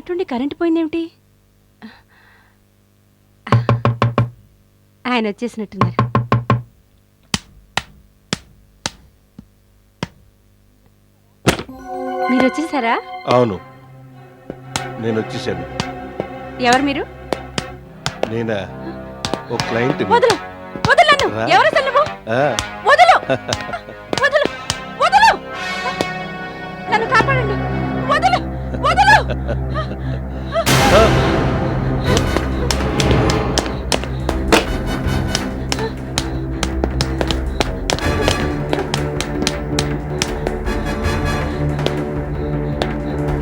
ఉన్నట్టుండి కరెంటు పోయిందేమిటి? ఆయన వచ్చేసినట్టున్నారు. మీరు వచ్చేసారా? అవును, నేను వచ్చేసాను. ఎవరు మీరు? నేనా? ఓ క్లయింట్. వదలు వదలు నన్ను. రా. ఎవరు అసలు నువ్వు? వదలు వదలు వదలు, నన్ను కాపాడండి. వదలు వదలు.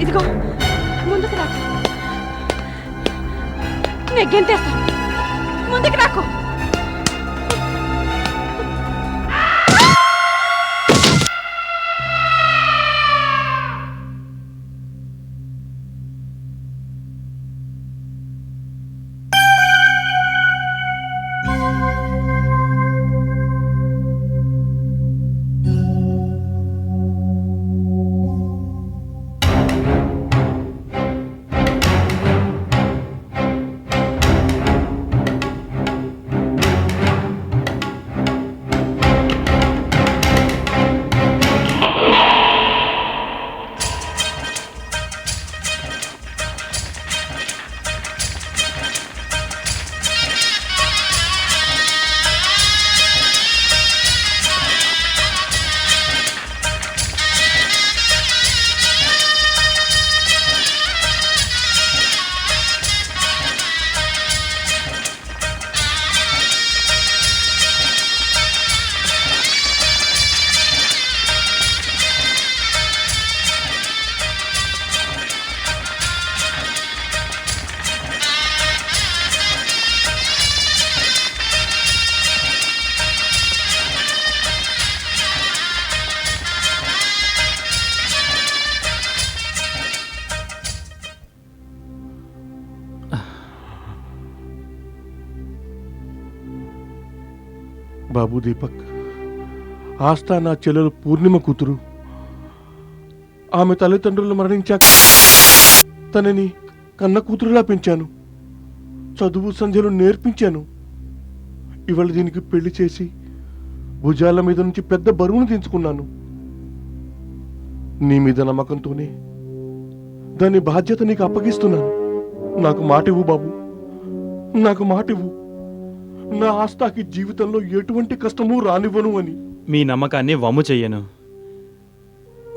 ఇదిగో ముందుకు రాకు. నెగ్గెంతేస్తా. ముందుకు రాకు. బాబు దీపక్, ఆస్థా నా చెల్లెలు పూర్ణిమ కూతురు. ఆమె తల్లిదండ్రులు మరణించాక తనని కన్న కూతురులా పెంచాను. చదువు సంధ్యలు నేర్పించాను. ఇవాళ దీనికి పెళ్లి చేసి భుజాల మీద నుంచి పెద్ద బరువును దించుకున్నాను. నీ మీద నమ్మకంతోనే దాని బాధ్యత నీకు అప్పగిస్తున్నాను. నాకు మాటివ్వు బాబు, నాకు మాటివ్వు. నా ఆస్థాకి జీవితంలో ఎటువంటి కష్టమూ రానివ్వను అని. మీ నమ్మకాన్ని వమ్ము చెయ్యను.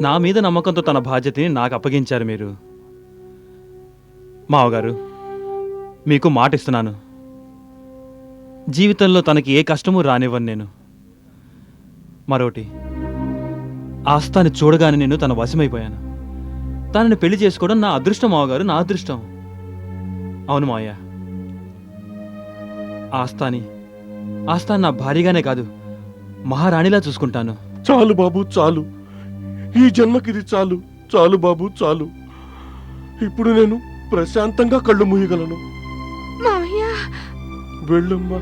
నా మీద నమ్మకంతో తన బాధ్యతని నాకు అప్పగించారు మీరు. మావగారు, మీకు మాట ఇస్తున్నాను. జీవితంలో తనకి ఏ కష్టమూ రానివ్వను నేను. మరోటి, ఆస్థాని చూడగానే నేను తన వశమైపోయాను. తనని పెళ్లి చేసుకోవడం నా అదృష్టం మావగారు, నా అదృష్టం. అవును మావయ్య, ఆస్థాని నా భార్యగానే కాదు, మహారాణిలా చూసుకుంటాను. చాలు బాబు, చాలు. ఈ జన్మకిది చాలు. చాలు బాబు, చాలు. ఇప్పుడు నేను ప్రశాంతంగా కళ్ళు మూయగలను. మావయ్య, వెళ్ళమ్మా,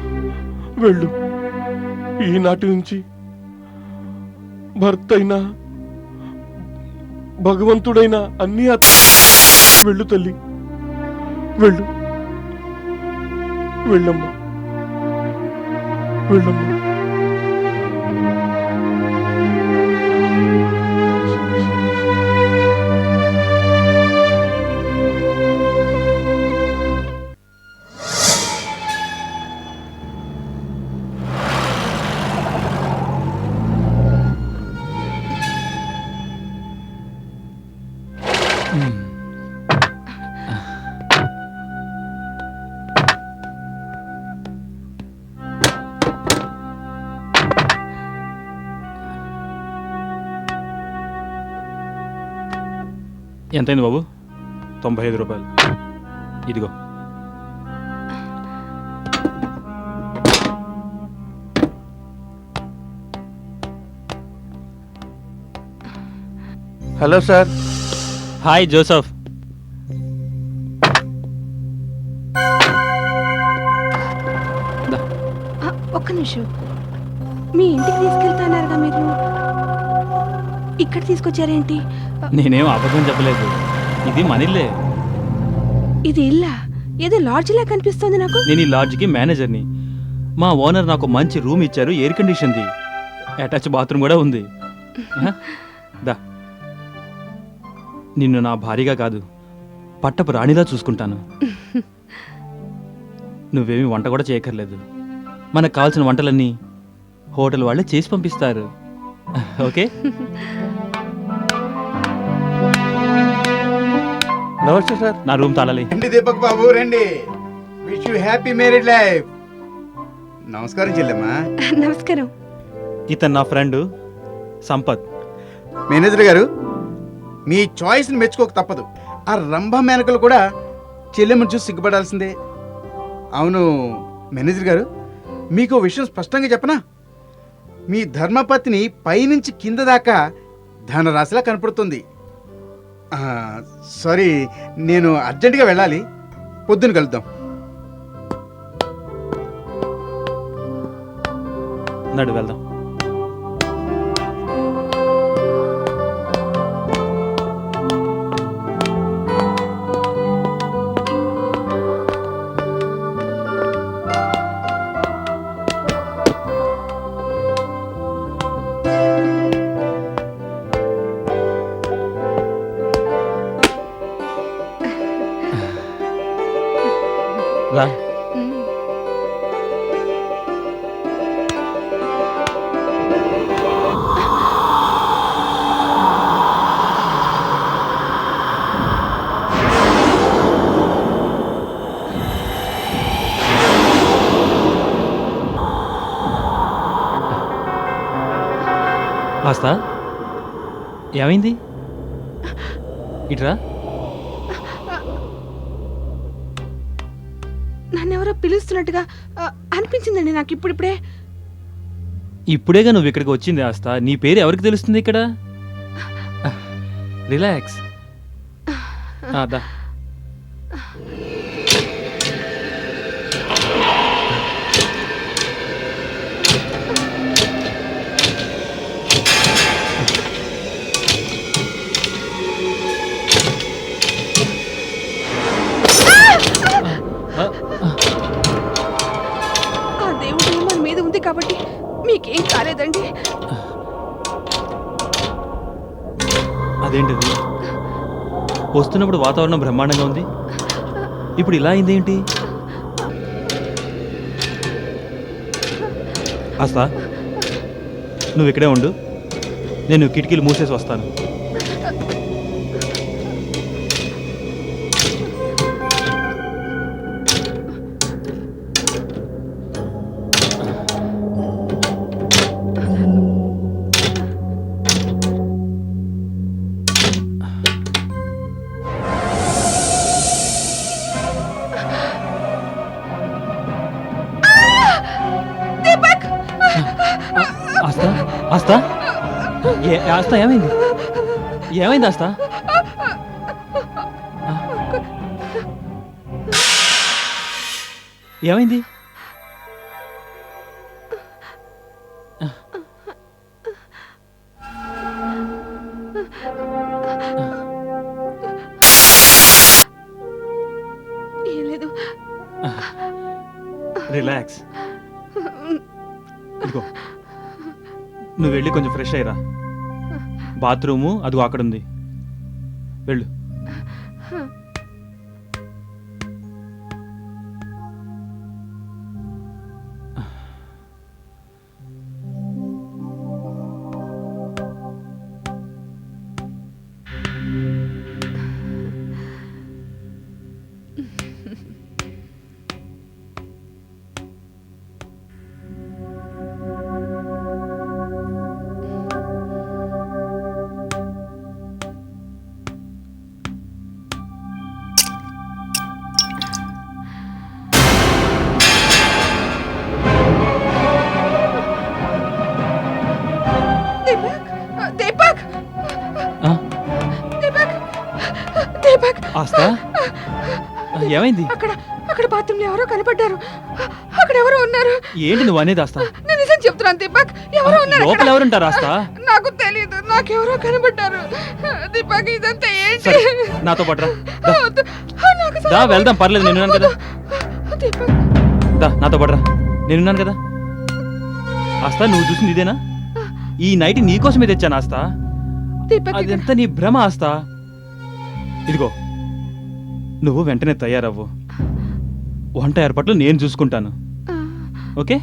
వెళ్ళు. ఈనాటి నుంచి భర్త అయినా భగవంతుడైనా అన్నీ వెళ్ళు తల్లి, వెళ్ళు. వెళ్ళమ్మా, వెళ్ళమ్మా. ఎంతైంది బాబు? 95 రూపాయలు. ఇదిగో. Hello sir. Hi Joseph. ఒక్క నిమిషం. మీ ఇంటికి తీసుకెళ్తాన్నారుగా మీరు, ఇక్కడ తీసుకొచ్చారేంటి? నేనేం అబద్ధం చెప్పలేదు. ఇది మన ఇల్లే. ఇది ఇల్లా? ఏదో లాడ్జిలా కనిపిస్తోంది నాకు. నేను ఈ లాడ్జ్కి మేనేజర్ని. మా ఓనర్ నాకు మంచి రూమ్ ఇచ్చారు, ఎయిర్ కండిషన్ది, అటాచ్ బాత్రూమ్ కూడా ఉంది. ఆ? దా, నిన్ను నా భార్యగా కాదు పట్టపు రాణిలా చూసుకుంటాను. నువ్వేమి వంట కూడా చేయక్కర్లేదు. మనకు కావాల్సిన వంటలన్నీ హోటల్ వాళ్ళే చేసి పంపిస్తారు. ఓకే? నమస్తే సార్. నా రూమ్ తాళాలి. రండి దీపక్ బాబు, రండి. Wish you happy married life. నమస్కారం చెల్లెమ్మా. నమస్కారం. ఇతను నా ఫ్రెండ్ సంపత్. మేనేజర్ గారు, మీ చాయిస్ని మెచ్చుకోక తప్పదు. ఆ రంభ మేనకలు కూడా చెల్లెమ్మను చూసి సిగ్గుపడాల్సిందే. అవును మేనేజర్ గారు, మీకు విషయం స్పష్టంగా చెప్పనా? మీ ధర్మపత్ని పైనుంచి కింద దాకా ధనరాశిలా కనపడుతుంది. సారీ, నేను అర్జెంటుగా వెళ్ళాలి. పొద్దున కలుద్దాం. నడు వెళ్దాం. రా. ఆస్తా, ఏమైంది? ఇట్రా. నన్నెవరో పిలుస్తున్నట్టుగా అనిపించిందండి నాకు ఇప్పుడిప్పుడే. ఇప్పుడేగా నువ్వు ఇక్కడికి వచ్చింది ఆస్తా. నీ పేరు ఎవరికి తెలుస్తుంది ఇక్కడ? రిలాక్స్. దా. ఆ దేవుడు మన మీద ఉంది కాబట్టి మీకేం కాలేదండి. అదేంటిది? వస్తున్నప్పుడు వాతావరణం బ్రహ్మాండంగా ఉంది, ఇప్పుడు ఇలా అయిందేంటి? ఆస్తా, నువ్వు ఇక్కడే ఉండు, నేను కిటికీలు మూసేసి వస్తాను. ఆస్తా, ఆస్తా, ఆస్తా, ఏమైంది? ఏమైంది ఆస్తా? ఏమైంది? ఏం లేదు. రిలాక్స్. ఇదిగో, నువ్వు వెళ్ళి కొంచెం ఫ్రెష్ అయ్యిరా. బాత్రూము అదిగో అక్కడ ఉంది, వెళ్ళు. ఆస్తా, ఏమైంది? అక్కడ బాత్రూంలో ఎవరో కనపడ్డారు. అక్కడ ఎవరో ఉన్నారు. ఏంటి నువ్వు అనేది ఆస్తా? నేను నిజం చెప్తున్నా. పారిపోతున్నాను దీపక్. ఎవరో ఉన్నారు లోపల అక్కడ. ఎవరుంటారు ఆస్తా? నాకు తెలియదు, నాకెవరో కనబడ్డారు. దీపక్ ఇదంతా ఏంటి? సరే, నాతో పాటు రా. దా. వద్దు. నాకు దా వెళ్దాం, పర్లేదు, నేనున్నాను కదా. దీపక్ దా నాతో పాటు రా, నేనున్నాను కదా. ఆస్తా, నువ్వు చూసింది ఇదేనా? ఈ నైట్ నీకోసమే తెచ్చాను ఆస్తా. దీపక్ అదంతా నీ భ్రమ ఆస్తా. ఇదిగో, నువ్వు వెంటనే తయారవ్వు. వంట ఏర్పాట్లు నేను చూసుకుంటాను, ఓకే?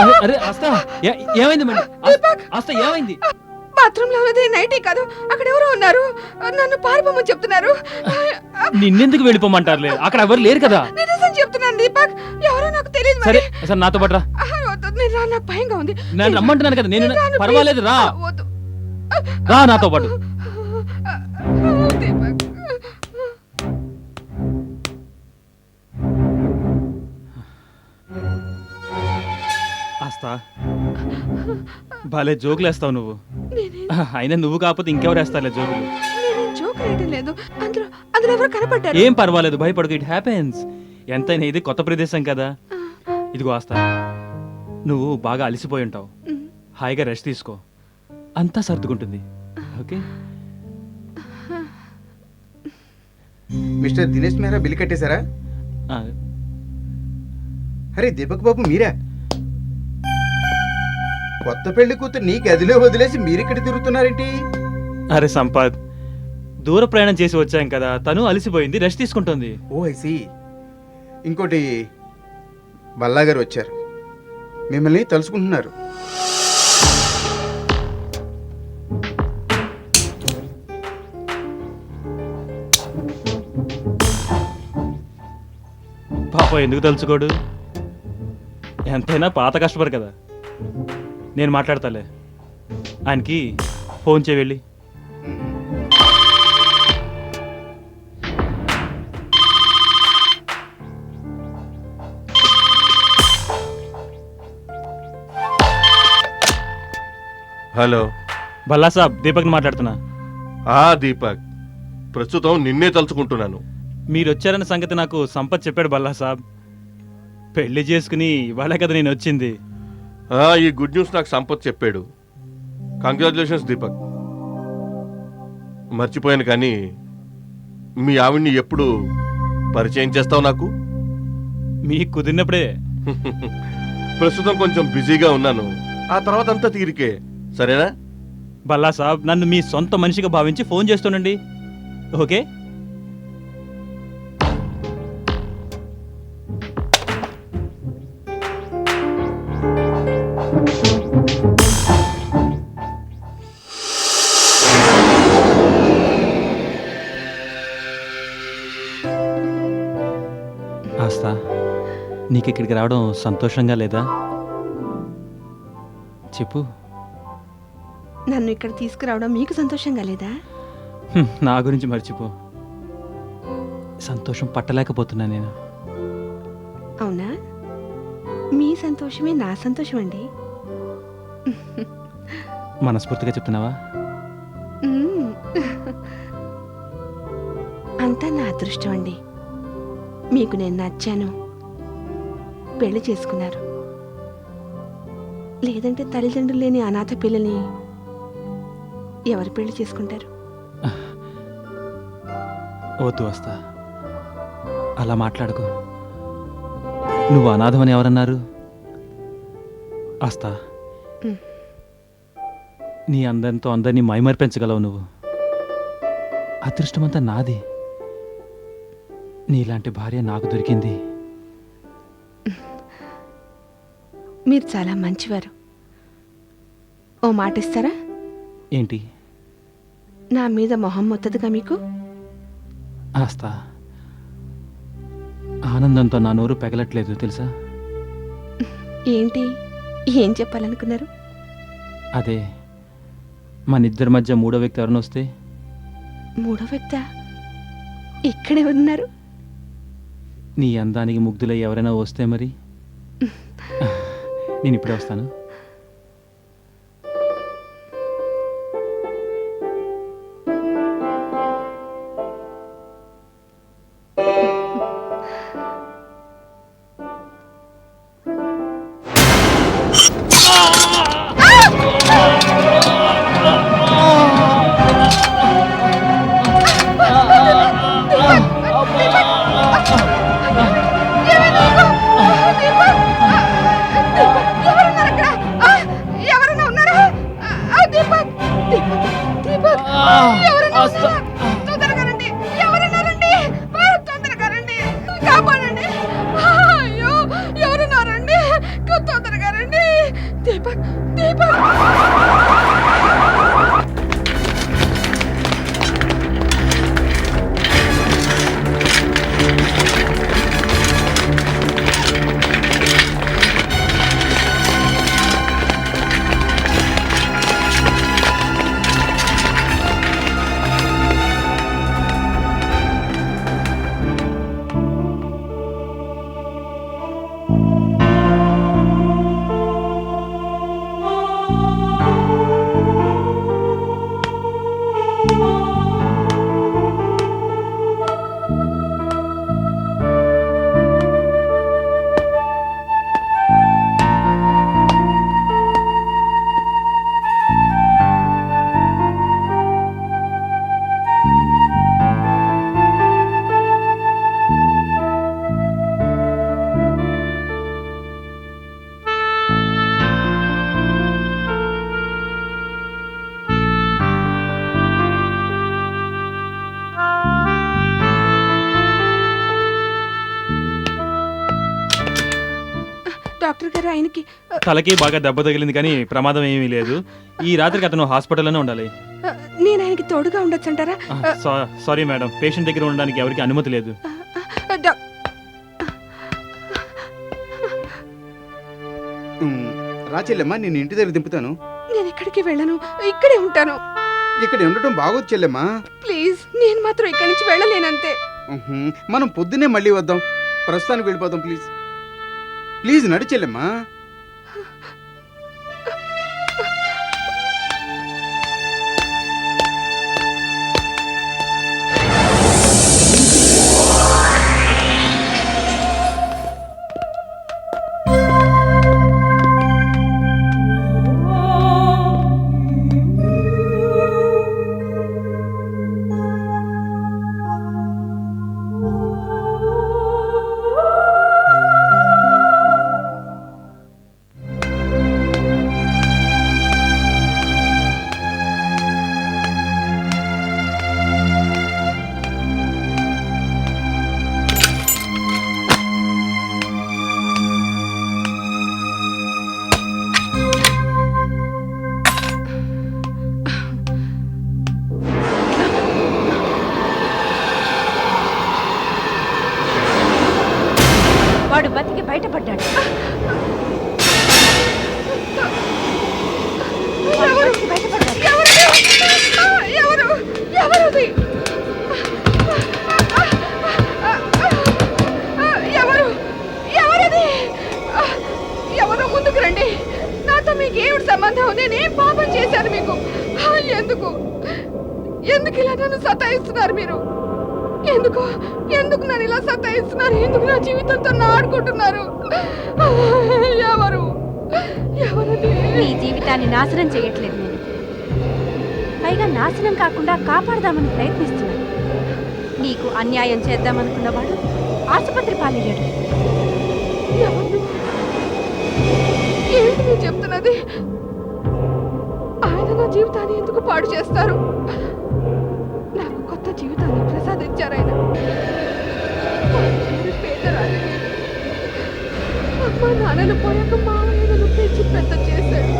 అరే అరే ఆస్తా, ఏమైంది మళ్ళీ? ఆస్తా, ఏమైంది? బాత్రూమ్ లో ఉన్నది నైటీ కాదు, అక్కడ ఎవరో ఉన్నారు. నన్ను పారిపోమని చెప్తున్నారు. నిన్నెందుకు వెళ్ళిపోమంటారులే, అక్కడ ఎవరు లేరు కదా. నేను నిజం చెప్తున్నాను దీపక్, ఎవరో నాకు తెలియదు. సరే సరే, నాతో పాటు రా. నేను రా, నాకు భయంగా ఉంది. నేను రమ్మంటున్నాను కదా, నేను రాను, పర్వాలేదు, రా. please. వద్దు. రా నాతో పాటు. దీపక్ ఆస్తా, భలే జోకులు వేస్తావు నువ్వు. నేనేం అయినా నువ్వు కాకపోతే ఇంకెవరు వేస్తారులే జోకులు. జోక్ వేయటం లేదు. అందులో అందులో ఎవరు కనపడ్డారు? ఏం పర్వాలేదు, భయపడకు, ఇట్ హ్యాపెన్స్. ఎంతైనా ఇది కొత్త ప్రదేశం కదా. ఇదిగో ఆస్తా, నువ్వు బాగా అలసిపోయి ఉంటావు. హాయిగా రెస్ట్ తీసుకో, అంతా సర్దుకుంటుంది, ఓకే? మిస్టర్ దినేష్ మేరా బిల్ కట్టేశారా? ఆ, అరే దీపక్ బాబు మీరా? కొత్త పెళ్లి కూతురు నీ గదిలో వదిలేసి మీరిక్కడ తిరుగుతున్నారేంటి? అరే సంపాద్, దూర ప్రయాణం చేసి వచ్చాం కదా, తను అలసిపోయింది, రెస్ట్ తీసుకుంటుంది. ఓ ఐసి. ఇంకోటి, బల్లా గారు వచ్చారు, మిమ్మల్ని తలుసుకుంటున్నారు. పాప ఎందుకు తలుచుకోడు? ఎంతైనా పాత కస్టమర్ కదా. నేను మాట్లాడతాలే, ఆయనకి ఫోన్ చేయి వెళ్ళి. హలో. బల్లా సాబ్, దీపక్ని మాట్లాడుతున్నా. దీపక్, ప్రస్తుతం నిన్నే తలుచుకుంటున్నాను. మీరు వచ్చారన్న సంగతి నాకు సంపత్ చెప్పాడు బల్లా సాబ్. పెళ్లి చేసుకుని ఇవాళ కదా నేను వచ్చింది. ఈ గుడ్ న్యూస్ నాకు సంపత్ చెప్పాడు. కంగ్రాచులేషన్స్ దీపక్. మర్చిపోయాను కానీ మీ ఆవిడ్ని ఎప్పుడు పరిచయం చేస్తావు నాకు? మీకు కుదిరినప్పుడే. ప్రస్తుతం కొంచెం బిజీగా ఉన్నాను, ఆ తర్వాత అంతా తీరికే, సరేనా? బల్లా సాబ్, నన్ను మీ సొంత మనిషిగా భావించి ఫోన్ చేస్తుండండి, ఓకే? ఆస్తా, నీకు ఇక్కడికి రావడం సంతోషంగా లేదా? చెప్పు. నన్ను ఇక్కడ తీసుకురావడం మీకు సంతోషంగా లేదా? నా గురించి మర్చిపో. సంతోషం పట్టలేకపోతున్నా నేను. అవునా? మీ సంతోషమే నా సంతోషం అండి. మనస్ఫూర్తిగా చెప్తున్నావా? మ్మ్. అంతా నా అదృష్టం అండి. మీకు నేను నచ్చాను, పెళ్లి చేసుకున్నారు. లేదంటే తల్లిదండ్రులు లేని అనాథ పిల్లని ఎవరు పెళ్లి చేసుకుంటారు? వద్దు వస్తా, అలా మాట్లాడుకో. నువ్వు అనాథమని ఎవరన్నారు? ఆస్తా, నీ అందరితో అందరినీ మైమర్పించగలవు నువ్వు. అదృష్టమంతా నాది. నీలాంటి భార్య నాకు దొరికింది. మీరు చాలా మంచివారు. ఓ మాట ఇస్తారా? ఏంటి? నా మీద మొహం మొత్తదుగా మీకు? ఆస్తా, ఆనందంతో నా నోరు పెగలట్లేదు తెలుసా? ఏంటి, ఏం చెప్పాలనుకున్నారు? అదే, మన ఇద్దరి మధ్య మూడో వ్యక్తి ఎవరైనా వస్తే? మూడో వ్యక్త ఇక్కడే ఉన్నారు. నీ అందానికి ముగ్ధులై ఎవరైనా వస్తే మరి? నేను ఇప్పుడే వస్తాను. డాక్టర్ గారు ఆయనకి తలకి బాగా దెబ్బ తగిలింది కానీ ప్రమాదం ఏమీ లేదు. ఈ రాత్రికి అతను హాస్పిటల్లోనే ఉండాలి. నేను ఆయనకి తోడుగా ఉండొచ్చంటారా? సారీ మేడం, పేషెంట్ దగ్గర ఉండడానికి ఎవరికి అనుమతి లేదు. రా చెల్లెమ్మా, నేను ఇంటి దగ్గర దింపుతాను. నేను ఎక్కడికి వెళ్ళను, ఇక్కడే ఉంటాను. ఇక్కడ ఉండటం బాగోదు చెల్లెమ్మా. ప్లీజ్, నేను మాత్రం ఇక్కడి నుంచి వెళ్ళలేనంతే. మనం పొద్దున్నే మళ్ళీ వద్దాం. ప్రస్తుతానికి వెళ్ళిపోదాం. ప్లీజ్ ప్లీజ్ నడు చెల్లెమ్మా. వాడు బతికి బయటపడ్డాడు. ఎవరు ముందుకు రండి. నాతో మీకు ఏమిటి సంబంధం? నేనేం పాపం చేశాను మీకు? ఎందుకు ఎందుకు ఇలా నన్ను సతాయిస్తున్నారు మీరు? ఎందుకు ఎందుకు నన్ను ఇలా సతాయిస్తున్నారు? ఎందుకు నా జీవితంతో ఆడుకుంటున్నారు? ఎవరు ఎవరు? నీ జీవితాన్ని నాశనం చేయట్లేదు నేను. పైగా నాశనం కాకుండా కాపాడదామని ప్రయత్నిస్తున్నాను. నీకు అన్యాయం చేద్దామనుకున్నవాడు ఆసుపత్రి పాలయ్యాడు. ఏంటి మీరు చెప్తున్నది? ఆయన నా జీవితాన్ని ఎందుకు పాడు చేస్తారు? నాకు కొత్త జీవితాన్ని ప్రసాదించారు ఆయన. పేదరాలి. అమ్మ నాన్నలు పోయాక మావయ్యను పెంచి పెద్ద చేశాడు.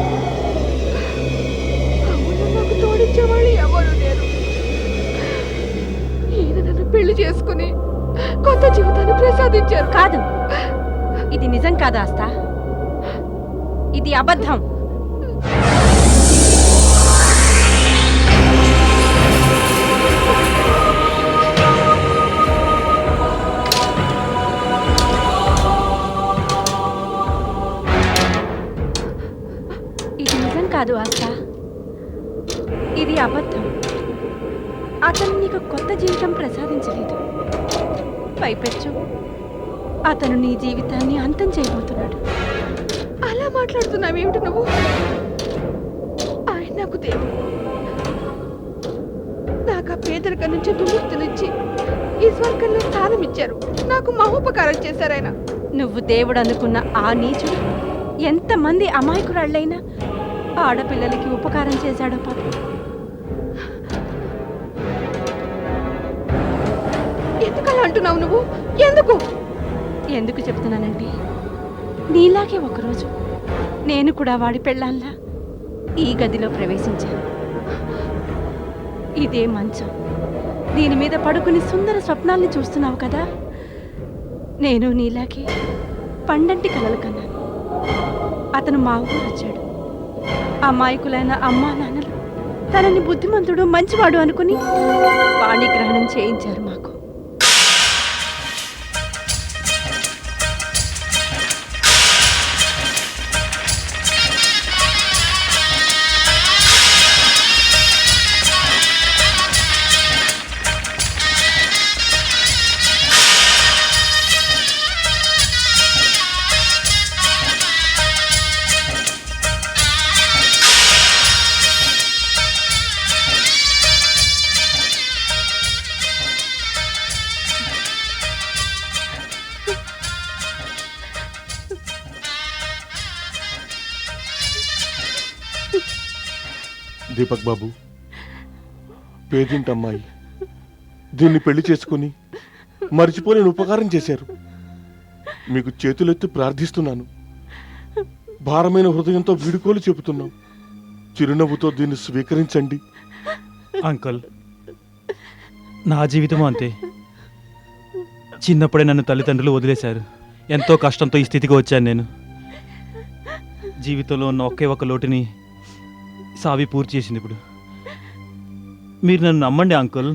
అవును, నాకు తోడించేవాళ్ళు ఎవరు లేరు. ఈయన నన్ను పెళ్లి చేసుకుని కొత్త జీవితాన్ని ప్రసాదించారు. కాదు, ఇది నిజం కాదు ఆస్తా. ఇది అబద్ధం. అతను నీకు కొత్త జీవితం ప్రసాదించలేదు. పైపెచ్చు అతను నీ జీవితాన్ని అంతం చేయబోతున్నాడు. అలా మాట్లాడుతున్నావేమిటి నువ్వు? ఆయన నాకు దేవుడు. నాకు ఆ పేదరికం నుంచి విముక్తినిచ్చి ఈ స్వర్గంలో స్థానం ఇచ్చారు. నాకు మహోపకారం చేశారు ఆయన. నువ్వు దేవుడు అనుకున్న ఆ నీచుడు ఎంతమంది అమాయకురాళ్ళైనా ఆడపిల్లలకి ఉపకారం చేశాడో పాపం. ఎందుకలా అంటున్నావు నువ్వు? ఎందుకు? ఎందుకు చెప్తున్నానంటే నీలాగే ఒకరోజు నేను కూడా వాడి పెళ్ళాంలా ఈ గదిలో ప్రవేశించాను. ఇదే మంచం, దీని మీద పడుకుని సుందర స్వప్నాల్ని చూస్తున్నావు కదా. నేను నీలాగే పండంటి కలలు కన్నాను. అతను మా ఊరు వచ్చాడు. అమాయకులైన అమ్మా నాన్నలు తనని బుద్ధిమంతుడు మంచివాడు అనుకుని పాణిగ్రహణం చేయించారు మాకు. దీపక్ బాబు, పేదింటి అమ్మాయి, దీన్ని పెళ్లి చేసుకుని మర్చిపోలేని ఉపకారం చేశారు. మీకు చేతులెత్తి ప్రార్థిస్తున్నాను. భారమైన హృదయంతో వీడుకోలు చెబుతున్నాం. చిరునవ్వుతో దీన్ని స్వీకరించండి. అంకుల్, నా జీవితం అంతే. చిన్నప్పుడే నన్ను తల్లిదండ్రులు వదిలేశారు. ఎంతో కష్టంతో ఈ స్థితికి వచ్చాను నేను. జీవితంలో ఉన్న ఒకే ఒక లోటుని సావి పూర్తి చేసింది. ఇప్పుడు మీరు నన్ను నమ్మండి అంకుల్.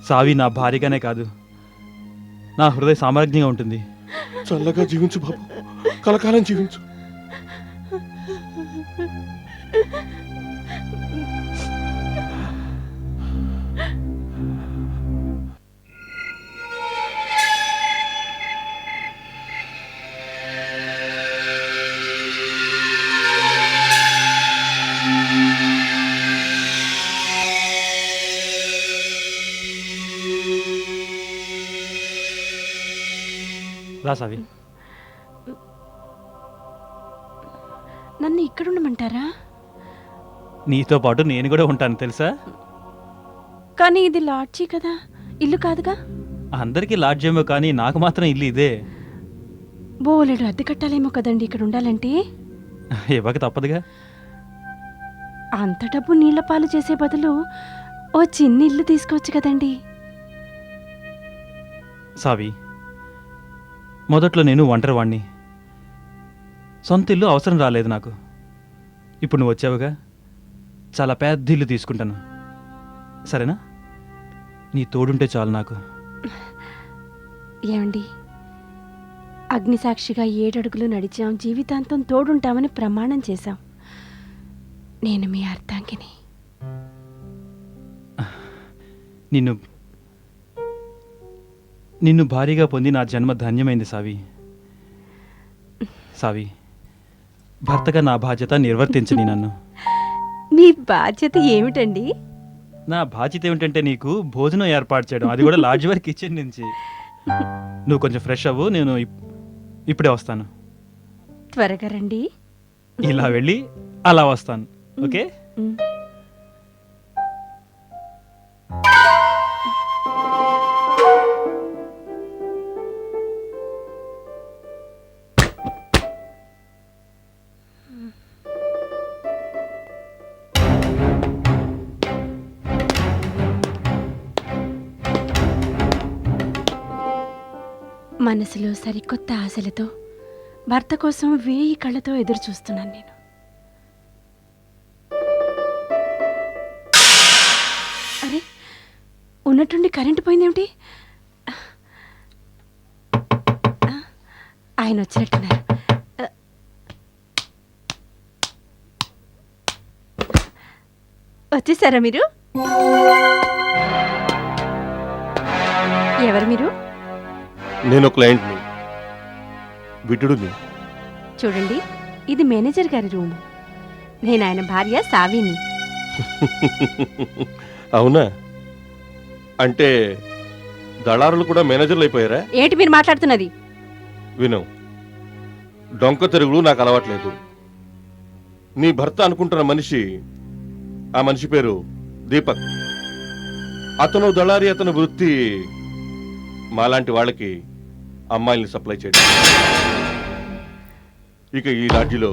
సావి నా భార్యగానే కాదు, నా హృదయ సామ్రాజ్యంగా ఉంటుంది. చల్లగా జీవించు బాబు, కలకాలం జీవించు. రా సావి. నన్ను ఇక్కడుండమంటారా? నీతో పాటు నేను కూడా ఉంటాను తెలుసా. కానీ ఇది లాడ్జీ కదా, ఇల్లు కాదుగా. అందరికీ లాడ్జేమో కానీ నాకు మాత్రం ఇల్లు ఇదే. బోలెడు అద్దె కట్టాలేమో కదండి ఇక్కడ ఉండాలంటే. ఇవ్వక తప్పదుగా. అంత డబ్బు నీళ్ల పాలు చేసే బదులు ఓ చిన్న ఇల్లు తీసుకోవచ్చు కదండి. సావి, మొదట్లో నేను ఒంటరివాణ్ణి. సొంత ఇల్లు అవసరం రాలేదు నాకు. ఇప్పుడు నువ్వు వచ్చావుగా, చాలా పెద్ద ఇల్లు తీసుకుంటాను. సరేనా? నీ తోడుంటే చాలు నాకు. ఏమండి, అగ్నిసాక్షిగా 7 అడుగులు నడిచాం, జీవితాంతం తోడుంటామని ప్రమాణం చేశాం. నేను మీ అర్థాంగిని. నిన్ను భారీగా పొంది నా జన్మ ధన్యమైంది సావి. సావి, భర్తగా నా బాధ్యత నిర్వర్తించని నన్ను. మీ బాధ్యత ఏమిటండి? నా బాధ్యత ఏమిటంటే నీకు భోజనం ఏర్పాటు చేయడం, అది కూడా లాడ్జ్ వరకు కిచెన్ నుంచి. నువ్వు కొంచెం ఫ్రెష్ అవ్వు, నేను ఇప్పుడే వస్తాను. త్వరగా రండి. ఇలా వెళ్ళి అలా వస్తాను. ఓకే? మనసులో సరికొత్త ఆశలతో భర్త కోసం 1000 కళ్ళతో ఎదురు చూస్తున్నాను నేను. అరే, ఉన్నట్టుండి కరెంటు పోయిందేమిటి? ఆయన వచ్చినట్టున్నారు. వచ్చేసారా మీరు? ఎవరు మీరు? నేను క్లయింట్ని, విటుడుని. చూడండి, ఇది మేనేజర్ గారి రూము. నేను ఆయన భార్య సావిని. అవునా? అంటే దళారులు కూడా మేనేజర్లు అయిపోయారా? ఏంటి మీరు మాట్లాడుతున్నది? విను, డొంక తిరుగులు నాకు అలవాట్లేదు. నీ భర్త అనుకుంటున్న మనిషి, ఆ మనిషి పేరు దీపక్. అతను దళారి, అతని వృత్తి మాలాంటి వాళ్ళకి అమ్మాయిల్ని సప్లై చేయడం. ఇక ఈ లాడ్జిలో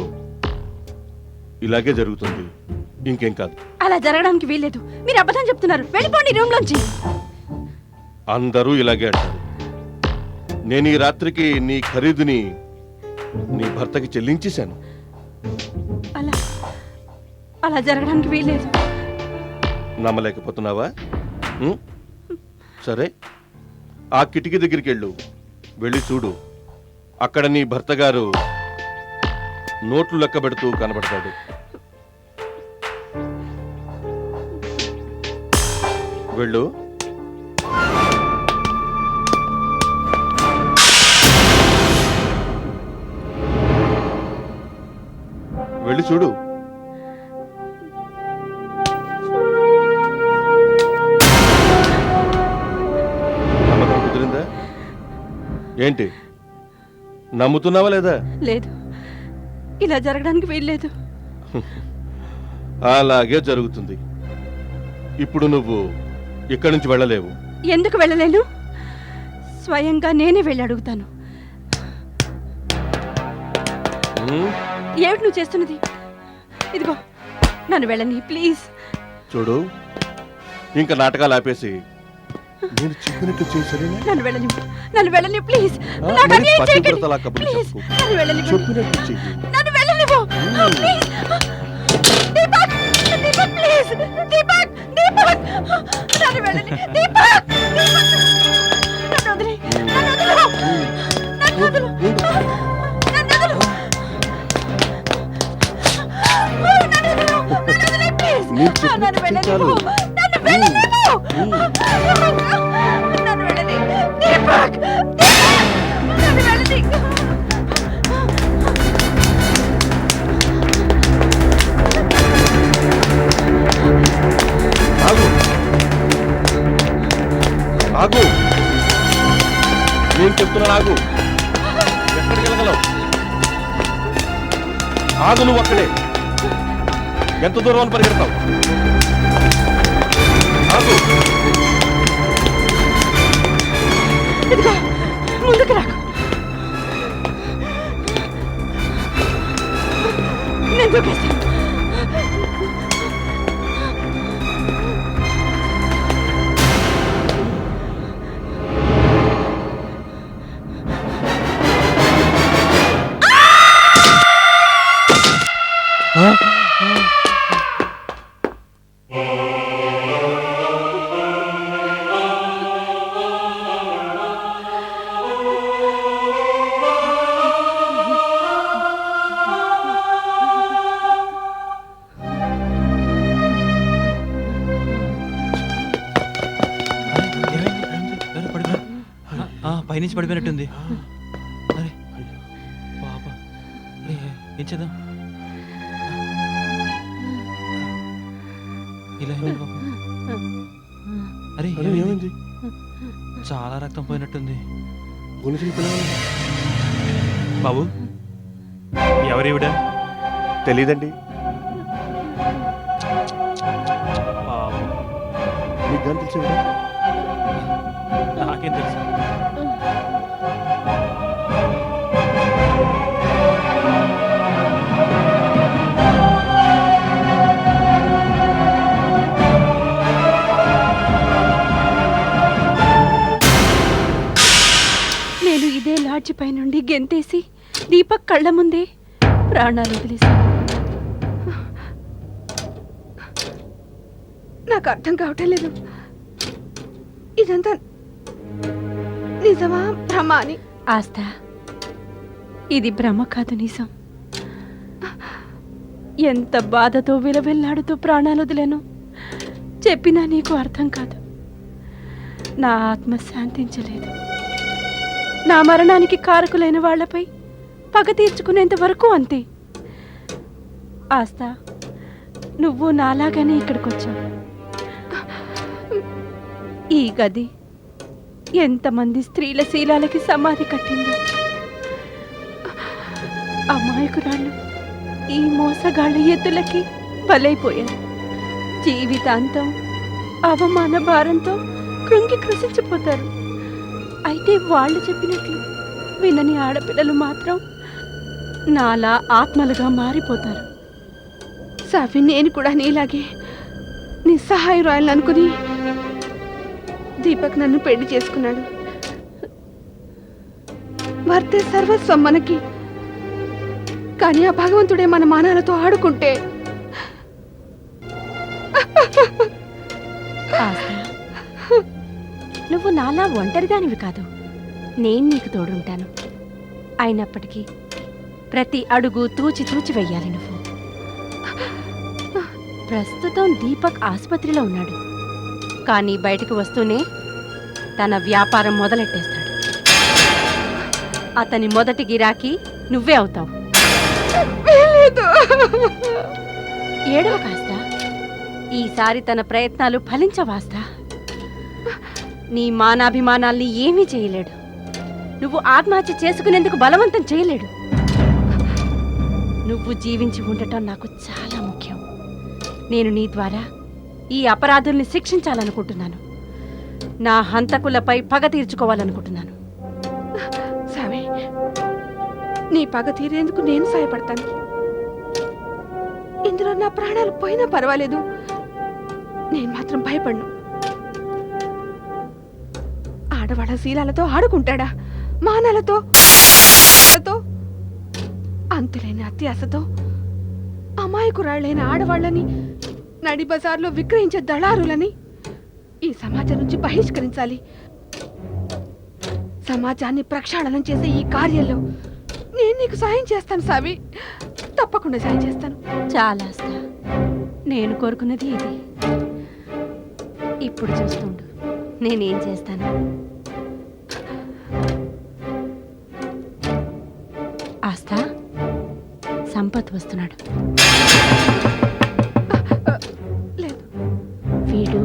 ఇలాగే జరుగుతుంది, ఇంకేం కాదు. అలా జరగడానికి వీల్లేదు. మీరు అబద్ధం చెప్తున్నారు. వెళ్ళిపోండి రూమ్ లోంచి. అందరూ ఇలాగే అంటారు. నేను ఈ రాత్రికి నీ ఖరీదుని నీ భర్తకి చెల్లించేశాను. అలా అలా జరగడానికి వీల్లేదు. నమ్మలేకపోతున్నావా? ఉం? సరే, ఆ కిటికీ దగ్గరికి వెళ్ళి చూడు. అక్కడ నీ భర్త గారు నోట్లు లెక్క పెడుతూ కనబడతాడు. వెళ్ళు. వెళ్ళి చూడు. నమ్మకం కుదిరిందా? ఏంటి, నమ్ముతున్నావా లేదా? లేదు, ఇలా జరగడానికి వీల్లేదు. అలాగే జరుగుతుంది. ఇప్పుడు నువ్వు ఇక్కడి నుంచి వెళ్ళలేవు. ఎందుకు వెళ్ళలేను? స్వయంగా నేనే వెళ్ళి అడుగుతాను. ఉం? ఏమిటి నువ్వు చేస్తున్నది? ఇదిగో, నన్ను వెళ్ళని ప్లీజ్. చూడు, ఇంకా నాటకాలు ఆపేసి నేను చెప్పినట్టు చేసరేనా? నన్ను వెళ్ళని ప్లీజ్. నాకు అన్యాయం చేయకండి. ప్లీజ్, నన్ను వెళ్ళనివ్వు. చెప్పినట్టు చెయ్యి. నన్ను వెళ్ళనివ్వు. ప్లీజ్. దీపక్, దీపక్ ప్లీజ్. దీపక్, దీపక్, నన్ను వెళ్ళని. దీపక్, దీపక్, నన్ను వదిలేయ్. నన్ను వదిలు. నన్ను వదిలు. నన్ను వదిలు. నన్ను వదిలు, ప్లీజ్. నేను చెప్పినట్టు నన్ను వెళ్ళనివ్వు. చాలు. నన్ను వెళ్ళనివ్వు. నన్ను వెళ్ళని. దీపక్, దీపక్, నన్ను వెళ్ళని. ఆగు, ఆగు, నేను చెప్తున్నాను, ఆగు. ఎక్కడికి వెళ్ళగలవు? ఆగు, నువ్వు అక్కడే. ఎంత దూరం అని పరిగెడతావు? ఆగు. ఇదిగో, ముందుకు రాకు. నేను దూకేస్తాను. పైనుంచి పడిపోయినట్టుంది. అరే బాబా, ఏం చేద్దాం? ఇలా అయింది బాబు. అరే ఏమైంది? చాలా రక్తం పోయినట్టుంది. పోలీసులు పిలవాలి. బాబు, ఎవరివిడ? తెలీదండి. బాబు, మీకు కానీ తెలిసేవిడా? నాకేం తెలుసు. నేను ఇదే లాడ్జి పై నుండి గెంతేసి దీపక్ కళ్ళ ముందే ప్రాణాలు వదిలేశాను. నాకు అర్థం కావటం లేదు, ఇదంతా నిజమా భ్రమ అని. ఆస్థా, ఇది భ్రమ కాదు, నిజం. ఎంత బాధతో విలవెల్లాడుతూ ప్రాణాలు వదిలేను. చెప్పినా నీకు అర్థం కాదు. నా ఆత్మ శాంతించలేదు. నా మరణానికి కారకులైన వాళ్లపై పగ తీర్చుకునేంత వరకు అంతే. ఆస్తా, నువ్వు నాలాగానే ఇక్కడికొచ్చావు. ఈ గది ఎంతమంది స్త్రీల శీలాలకి సమాధి కట్టిందో. అమాయకురాళ్ళు ఈ మోసగాళ్ళ ఎత్తులకి బలైపోయారు. జీవితాంతం అవమాన భారంతో కృంగి కృషించిపోతారు. అయితే వాళ్ళు చెప్పినట్లు వినని ఆడపిల్లలు మాత్రం నాలా ఆత్మలుగా మారిపోతారు. సావి, నేను కూడా నీలాగే నిస్సహాయురాయలు అనుకుని దీపక్ నన్ను పెళ్లి చేసుకున్నాడు. వర్తే సర్వస్వం మనకి. కానీ ఆ భగవంతుడే మన మానాలతో ఆడుకుంటే ఆస్తా, నువ్వు నాలా ఒంటరిదానివి కాదు. నేను నీకు తోడుంటాను. అయినప్పటికీ ప్రతి అడుగు తూచి తూచి వెయ్యాలి నువ్వు. ప్రస్తుతం దీపక్ ఆసుపత్రిలో ఉన్నాడు. కానీ బయటకు వస్తూనే తన వ్యాపారం మొదలెట్టేస్తాడు. అతని మొదటి గిరాకీ నువ్వే అవుతావు. ఏడవ కాస్తా, ఈసారి తన ప్రయత్నాలు ఫలించవాస్తా. నీ మానాభిమానాల్ని ఏమీ చేయలేడు. నువ్వు ఆత్మహత్య చేసుకునేందుకు బలవంతం చేయలేడు. నువ్వు జీవించి ఉండటం నాకు చాలా ముఖ్యం. నేను నీ ద్వారా ఈ అపరాధుల్ని శిక్షించాలనుకుంటున్నాను. నా హంతకులపై పగ తీర్చుకోవాలనుకుంటున్నాను. సావి, నీ పగ తీరేందుకు నేను సాయపడతాను. ఇందులో నా ప్రాణాలు పోయినా పర్వాలేదు. నేను మాత్రం భయపడను. ఆడవాళ్ళ శీలాలతో ఆడుకుంటాడా? మానాలతో, అంతులేని అత్యాశతో అమాయకురాళ్ళైన ఆడవాళ్ళని నడి బజార్లో విక్రయించే దళారులని ఈ సమాజం నుంచి బహిష్కరించాలి. సమాజాన్ని ప్రక్షాళనం చేసే ఈ కార్యంలో నేను నీకు సాయం చేస్తాను సావి. తప్పకుండా సాయం చేస్తాను. చాలా నేను కోరుకున్నది ఇది. ఇప్పుడు చూస్తుండు నేనేం చేస్తాను. ఆస్తా, సంపత్ వస్తున్నాడు. లేదు, వీడు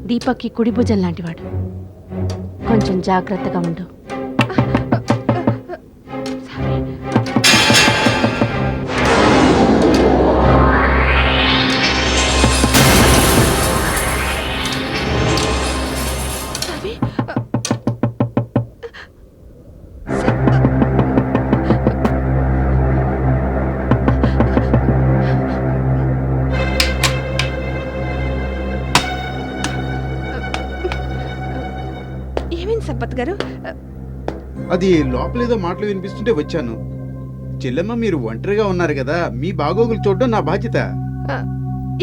దీపక్కి కుడి భుజం లాంటివాడు. కొంచెం జాగ్రత్తగా ఉండు. సావి, సావి, ఏమైంది సంపత్ గారు? అది లోపలేదో మాటలు వినిపిస్తుంటే వచ్చాను. చెల్లెమ్మ, మీరు ఒంటరిగా ఉన్నారు కదా, మీ బాగోగులు చూడడం నా బాధ్యత.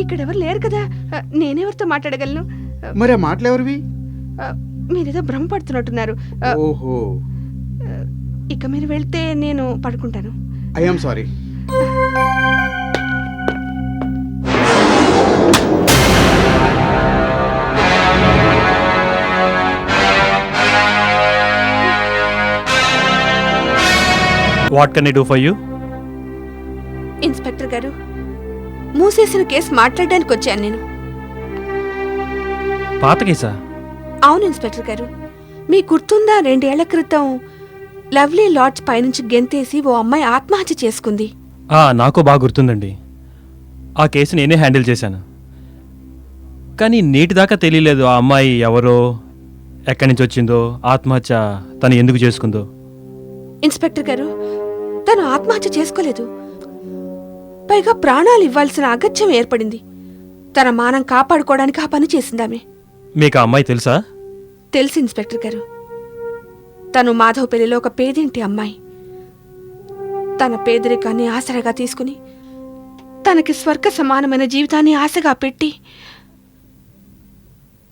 ఇక్కడెవరు లేరు కదా, నేనెవరితో మాట్లాడగలను? మరి ఆ మాటలు ఎవరివి? మీరేదో భ్రమపడుతున్నట్టున్నారు. ఓహో, ఇక మీరు వెళ్తే నేను పడుకుంటాను. I'm sorry. What can I do for you? Inspector గారు, మూసేసిన కేసు మాట్లాడడానికి వచ్చాను నేను. పాత కేసా? అవును ఇన్స్పెక్టర్ గారు, మీ గుర్తుందా 2 ఏళ్ల క్రితం లవ్లీ లాడ్జ్ పైనుంచి గెంతేసి ఓ అమ్మాయి ఆత్మహత్య చేసుకుంది? నాకు బాగా గుర్తుందండి. ఆ కేసు నేనే హ్యాండిల్ చేశాను. కానీ నేటిదాకా తెలియలేదు ఆ అమ్మాయి ఎవరో, ఎక్కడి నుంచి వచ్చిందో, ఆత్మహత్య తను ఎందుకు చేసుకుందో. ఇన్స్పెక్టర్ గారు, తను ఆత్మహత్య చేసుకోలేదు. పైగా ప్రాణాలు ఇవ్వాల్సిన అగత్యం ఏర్పడింది. తన మానం కాపాడుకోవడానికి ఆ పని చేసిందామె. మీకు ఆ అమ్మాయి తెలుసా? తెలుసు ఇన్స్పెక్టర్ గారు. తను మాధవపల్లిలో ఒక పేదింటి అమ్మాయి. తన పేదరికాన్ని ఆసరాగా తీసుకుని తనకి స్వర్గ సమానమైన జీవితాన్ని ఆశగా పెట్టి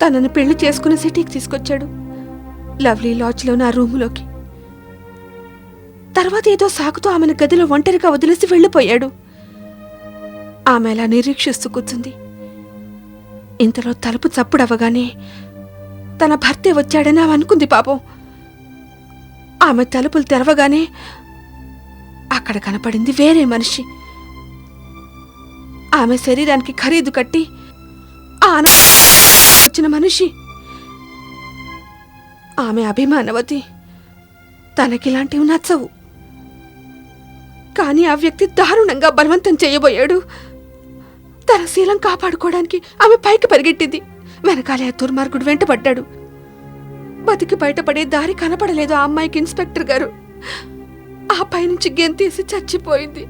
తనను పెళ్లి చేసుకుని సిటీకి తీసుకొచ్చాడు, లవ్లీ లాడ్జ్లో నా రూములోకి. తర్వాత ఏదో సాకుతో ఆమెను గదిలో ఒంటరిగా వదిలేసి వెళ్ళిపోయాడు. ఆమె అలా నిరీక్షిస్తూ కూర్చుంది. ఇంతలో తలుపు చప్పుడవ్వగానే తన భర్తే వచ్చాడని ఆమె అనుకుంది పాపం. ఆమె తలుపులు తెరవగానే అక్కడ కనపడింది వేరే మనిషి. ఆమె శరీరానికి ఖరీదు కట్టి వచ్చిన మనిషి. ఆమె అభిమానవతి. తనకిలాంటివి నచ్చవు. కానీ ఆ వ్యక్తి దారుణంగా బలవంతం చేయబోయాడు. తన శీలం కాపాడుకోవడానికి ఆమె పైకి పరిగెట్టింది. వెనకాలే ఆ దుర్మార్గుడు వెంటబడ్డాడు. బతికి బయటపడే దారి కనపడలేదు ఆ అమ్మాయికి ఇన్స్పెక్టర్ గారు. ఆ పైనుంచి గెంతేసి చచ్చిపోయింది.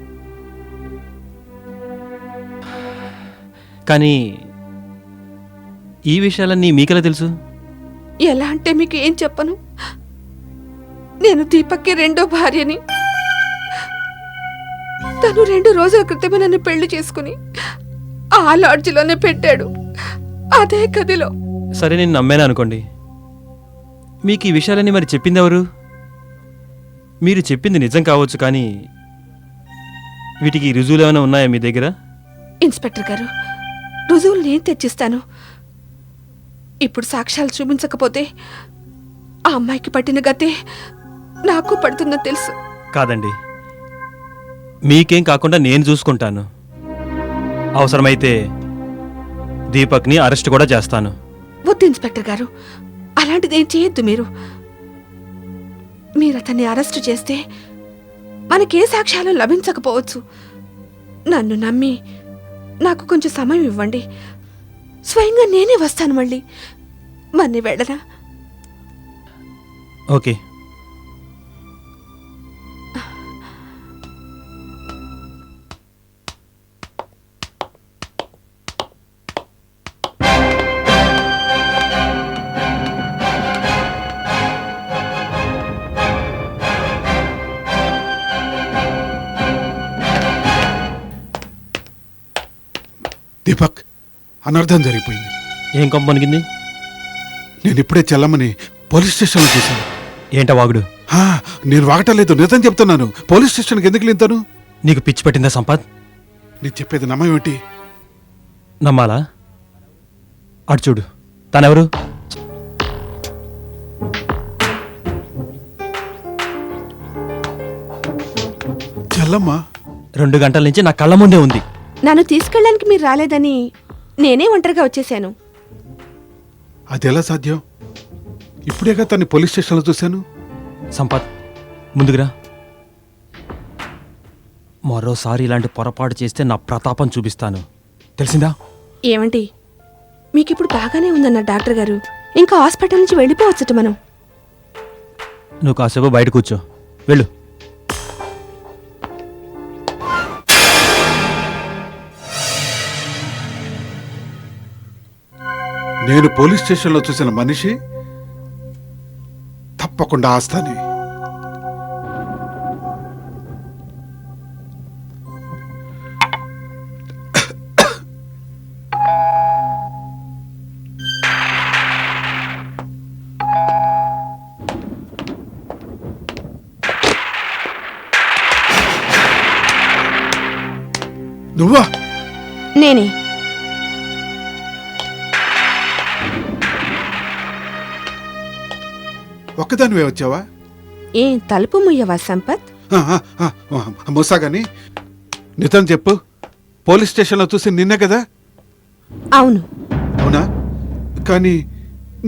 కానీ ఈ విషయాలన్నీ మీకెలా తెలుసు? ఎలా అంటే మీకు ఏం చెప్పను. నేను దీపక్కి రెండో భార్యని. తను 2 రోజుల క్రితమే నన్ను పెళ్లి చేసుకుని ఆ లాడ్జిలోనే పెట్టాడు, అదే గదిలో. సరే, నేను నమ్మాను అనుకోండి. మీకు ఈ విషయాలన్నీ మరి చెప్పింది ఎవరు? మీరు చెప్పింది నిజం కావచ్చు, కానీ వీటికి రుజువులు ఏమైనా ఉన్నాయా మీ దగ్గర? ఇన్స్పెక్టర్ గారు, రుజువులు నేను తెచ్చిస్తాను. ఇప్పుడు సాక్ష్యాలు చూపించకపోతే ఆ అమ్మాయికి పట్టిన గతే నాకు పడుతుందని తెలుసు. కాదండి, మీకేం కాకుండా నేను చూసుకుంటాను. అవసరమైతే దీపక్ని అరెస్ట్ కూడా చేస్తాను. వద్దు ఇన్స్పెక్టర్ గారు, అలాంటిదేం చేయొద్దు. మీరు అతన్ని అరెస్టు చేస్తే మనకే సాక్ష్యాలు లభించకపోవచ్చు. నన్ను నమ్మి నాకు కొంచెం సమయం ఇవ్వండి. స్వయంగా నేనే వస్తాను. మళ్ళీ మన్ని వెళ్ళనా? ఓకే. దీపక్, అనర్థం జరిగిపోయింది. ఏం కొంపనికింది? నేను ఇప్పుడే చెల్లమ్మని పోలీస్ స్టేషన్లో చూశాను. ఏంట వాగుడు? నేను వాగటం లేదు, నిజం చెప్తున్నాను. పోలీస్ స్టేషన్కి ఎందుకు వెళ్తాను? నీకు పిచ్చి పట్టిందా సంపత్? నీకు చెప్పేది నమ్మేమిటి? నమ్మాలా? అటు చూడు, తనెవరు? చెల్లమ్మ 2 గంటల నుంచి నా కళ్ళ ముందే ఉంది. నన్ను తీసుకెళ్ళడానికి మీరు రాలేదని నేనే ఒంటరిగా వచ్చేసాను. అది ఎలా సాధ్యం? ఇప్పుడేగా తన్ని పోలీస్ స్టేషన్లో చూశాను. సంపత్, ముందుకురా. మరోసారి ఇలాంటి పొరపాటు చేస్తే నా ప్రతాపం చూపిస్తాను, తెలిసిందా? ఏమండి, మీకిప్పుడు బాగానే ఉందన్న డాక్టర్ గారు. ఇంకా హాస్పిటల్ నుంచి వెళ్ళిపోవచ్చట మనం. నువ్వు కాసేపు బయట కూర్చో, వెళ్ళు. నేను పోలీస్ స్టేషన్లో చూసిన మనిషి తప్పకుండా ఆస్తానే. నువ్వా? నేనే. ఒక్కదానివే వచ్చావా? ఏం తలుపు ముయ్యవా సంపత్? మూసాగాని నిజం చెప్పు. పోలీస్ స్టేషన్లో చూసి నిన్నే కదా? అవును. అవునా? కానీ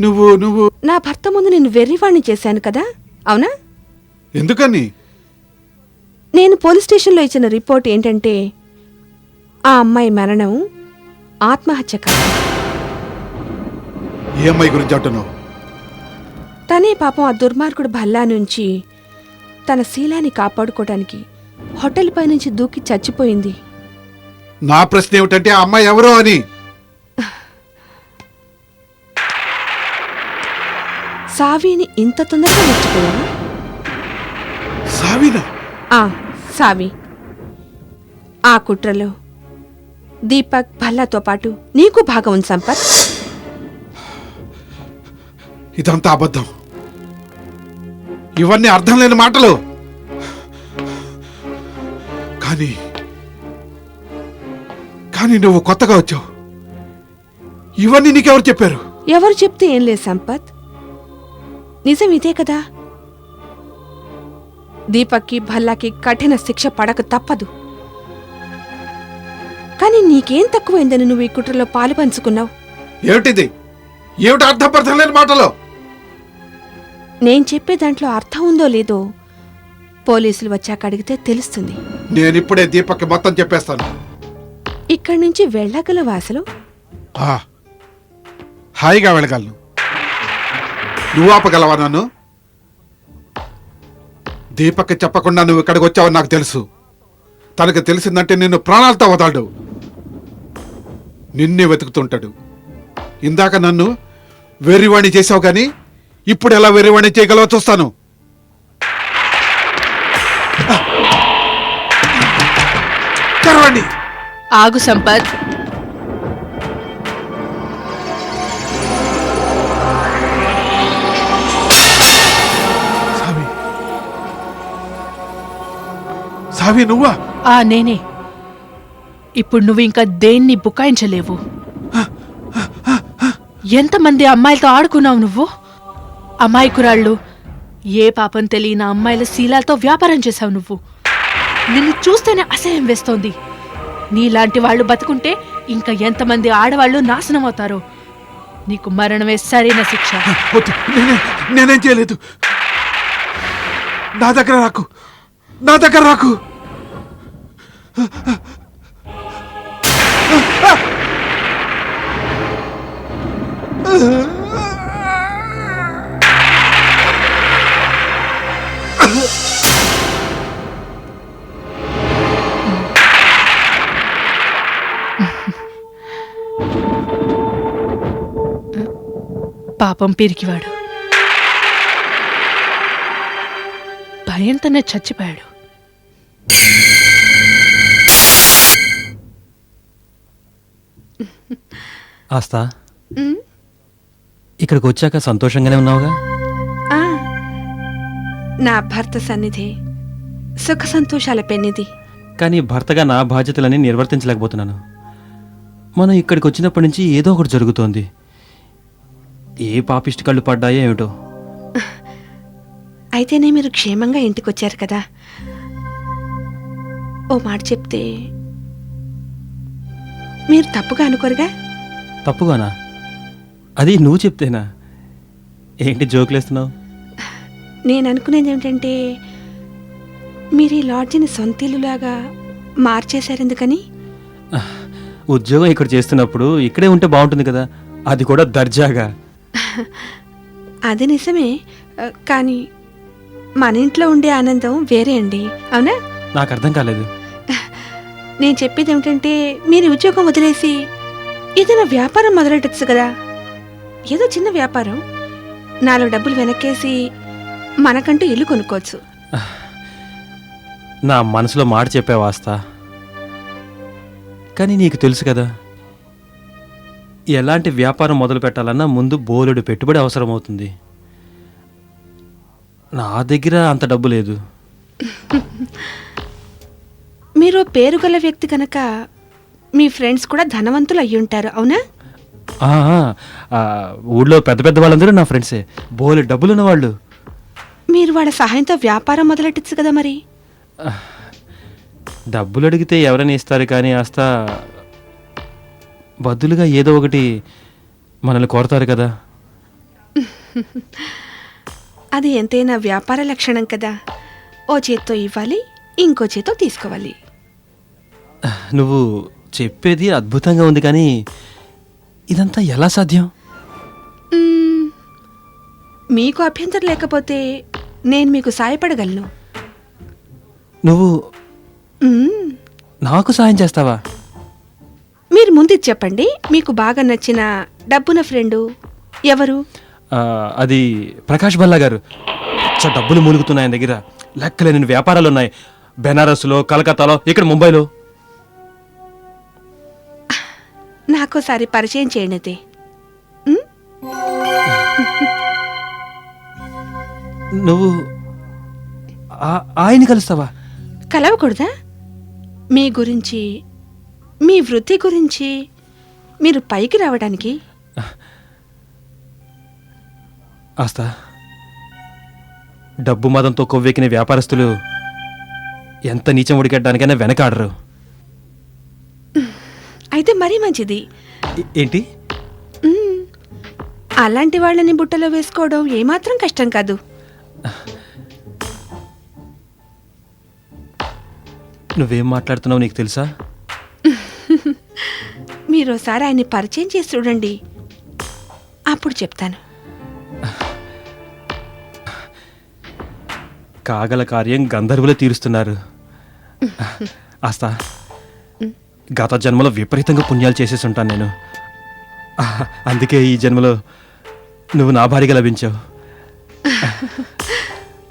నువ్వు నువ్వు నా భర్త ముందు నేను వెర్రివాణ్ణి చేశాను కదా, అవునా? ఎందుకని? నేను పోలీస్ స్టేషన్లో ఇచ్చిన రిపోర్ట్ ఏంటంటే ఆ అమ్మాయి మరణం ఆత్మహత్య కాదు. ఏ అమ్మాయి గురించి అంటున్నావు? తనే పాపం ఆ దుర్మార్గుడు భల్లా నుంచి తన శీలాన్ని కాపాడుకోవడానికి హోటల్ పై నుంచి దూకి చచ్చిపోయింది. నా ప్రశ్న ఏమిటంటే ఆ అమ్మాయి ఎవరో అని. సావిని ఇంత తొందరగా మర్చిపోయావా? సావినా? సావి. ఆ కుట్రలో దీపక్ భల్లాతో పాటు నీకు భాగం ఉంది సంపత్. ఇదంతా అబద్ధం. ఇవన్నీ అర్థం లేని మాటలు. కానీ నువ్వు కొత్తగా వచ్చావు. ఇవన్నీ నీకెవరు చెప్పారు? ఎవరు చెప్తే ఏం లేదు సంపత్, నిజం ఇదే కదా. దీపక్కి భల్లాకి కఠిన శిక్ష పడక తప్పదు. కానీ నీకేం తక్కువైందని నువ్వు ఈ కుట్రలో పాలు పంచుకున్నావు? ఏమిటిది? ఏమిటి అర్థపర్థం లేని మాటలో? నేను చెప్పే దాంట్లో అర్థం ఉందో లేదో పోలీసులు వచ్చాక అడిగితే తెలుస్తుంది. నేనిప్పుడే దీపక్కి మొత్తం చెప్పేస్తాను. ఇక్కడి నుంచి వెళ్ళగలవా అసలు? ఆ, హాయిగా వెళ్ళగలను. నువ్వు ఆపగలవా నన్ను? దీపక్కి చెప్పకుండా నువ్వు ఇక్కడికి వచ్చావని నాకు తెలుసు. తనకు తెలిసిందంటే నిన్ను ప్రాణాలతో వదలడు. నిన్నే వెతుకుతుంటాడు. ఇందాక నన్ను వెర్రివాణి చేసావు కానీ ఇప్పుడు ఎలా వెర్రివాణి చేయగలవో చూస్తాను. తెరవండి. ఆగు సంపత్. సావి, సావి నువ్వా? నేనే. ఇప్పుడు నువ్వు ఇంకా దేన్ని బుకాయించలేవు. ఎంతమంది అమ్మాయిలతో ఆడుకున్నావు నువ్వు? అమాయకురాళ్ళు, ఏ పాపం తెలియని అమ్మాయిల శీలాలతో వ్యాపారం చేశావు నువ్వు. నిన్ను చూస్తేనే అసహ్యం వేస్తోంది. నీలాంటి వాళ్ళు బతుకుంటే ఇంకా ఎంతమంది ఆడవాళ్ళు నాశనం అవుతారో. నీకు మరణమే సరైన శిక్ష. వద్దు, నేనేం చేయలేదు. నా దగ్గర రాకు, నా దగ్గర రాకు. పాపం పిరికివాడు భయంతోనే చచ్చిపోయాడు. ఆస్తా, ఇక్కడికి వచ్చాక సంతోషంగానే ఉన్నావుగా? ఆ, నా భర్త సన్నిధి సుఖ సంతోషాల పెన్నిది. కానీ భర్తగా నా బాధ్యతలని నిర్వర్తించలేకపోతున్నాను. మనం ఇక్కడికి వచ్చినప్పటి నుంచి ఏదో ఒకటి జరుగుతోంది. ఏ పాపిష్టి కళ్ళు పడ్డాయో ఏమిటో. అయితేనే మీరు క్షేమంగా ఇంటికొచ్చారు కదా. ఓ మాట చెప్తే మీరు తప్పుగా అనుకోరుగా? తప్పుగానా? అది నువ్వు చెప్తేనా? ఏంటి జోకులేస్తున్నావు? నేను అనుకునేది ఏమిటంటే మీరు ఈ లాడ్జిని సొంతిల్లులాగా మార్చేశారు. ఎందుకని? ఉద్యోగం ఇక్కడ చేస్తున్నప్పుడు ఇక్కడే ఉంటే బాగుంటుంది కదా, అది కూడా దర్జాగా. అది నిజమే, కానీ మన ఇంట్లో ఉండే ఆనందం వేరే అండి. అవునా? నాకు అర్థం కాలేదు. నేను చెప్పేది ఏమిటంటే మీరు ఉద్యోగం వదిలేసి ఏదైనా వ్యాపారం మొదలెట్టచ్చు కదా. ఏదో చిన్న వ్యాపారం, 4 డబ్బులు వెనక్కేసి మనకంటూ ఇల్లు కొనుక్కోవచ్చు. నా మనసులో మాట చెప్పావు ఆస్తా. కానీ నీకు తెలుసు కదా, ఎలాంటి వ్యాపారం మొదలు పెట్టాలన్నా ముందు బోలెడు పెట్టుబడి అవసరమవుతుంది. నా దగ్గర అంత డబ్బు లేదు. మీరు పేరుగల వ్యక్తి కనుక మీ ఫ్రెండ్స్ కూడా ధనవంతులు అయ్యుంటారు. అవునా? ఆ, ఆ, ఊళ్ళో పెద్ద పెద్ద వాళ్ళందరూ నా ఫ్రెండ్సే, బోలెడు డబ్బులున్న వాళ్ళు. మీరు వాళ్ళ సహాయంతో వ్యాపారం మొదలెట్టచ్చు కదా మరి. డబ్బులు అడిగితే ఎవరైనా ఇస్తారు, కానీ ఆస్తా బదులుగా ఏదో ఒకటి మనల్ని కోరతారు కదా. అది ఎంతైనా వ్యాపార లక్షణం కదా. ఓ చేత్తో ఇవ్వాలి, ఇంకో చేత్తో తీసుకోవాలి. నువ్వు చెప్పేది అద్భుతంగా ఉంది, కానీ ఇదంతా ఎలా సాధ్యం? మ్మ్, మీకు అభ్యంతరం లేకపోతే నేను మీకు సాయపడగలను. నువ్వు మ్మ్, నాకు సాయం చేస్తావా? మీరు ముందు ఇది చెప్పండి, మీకు బాగా నచ్చిన డబ్బున ఫ్రెండు ఎవరు? అది ప్రకాష్ బల్లా గారు. డబ్బులు మూలుగుతున్నాయి ఆయన దగ్గర. లెక్కలేని వ్యాపారాలు ఉన్నాయి. బెనారస్లో, కలకత్తాలో, ఇక్కడ ముంబైలో. నాకోసారి పరిచయం చేయనిదే. నువ్వు ఆయన్ని కలుస్తావా? కలవకూడదా? మీ గురించి, మీ వృత్తి గురించి మీరు పైకి రావడానికి? ఆస్తా, డబ్బు మదంతో కొవ్వెక్కిన వ్యాపారస్తులు ఎంత నీచం ఉడికెట్టడానికైనా వెనకాడరు. అయితే మరీ మంచిది. ఏంటి? అలాంటి వాళ్ళని బుట్టలో వేసుకోవడం ఏమాత్రం కష్టం కాదు. నువ్వేం మాట్లాడుతున్నావు నీకు తెలుసా? మీరోసారి ఆయన్ని పరిచయం చేసి చూడండి, అప్పుడు చెప్తాను. కాగల కార్యం గంధర్వులే తీరుస్తున్నారు. ఆస్తా, గత జన్మలో విపరీతంగా పుణ్యాలు చేసేసి ఉంటాను నేను. అందుకే ఈ జన్మలో నువ్వు నా భార్యగా లభించావు.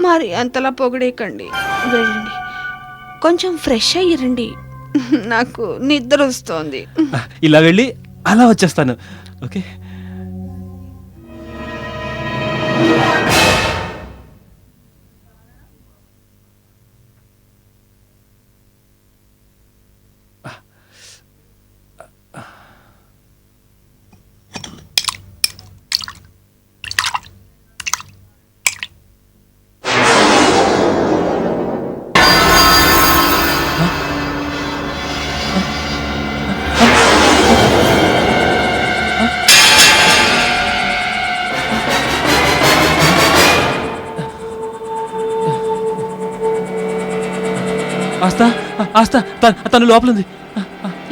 మరి అంతలా పొగడేకండి, వెళ్ళండి, కొంచెం ఫ్రెష్ అయ్యిరండి. నాకు నిద్ర వస్తోంది. ఇలా వెళ్ళి అలా వచ్చేస్తాను. ఓకే. ఆస్తా, ఆస్తా, తను లోపలుంది.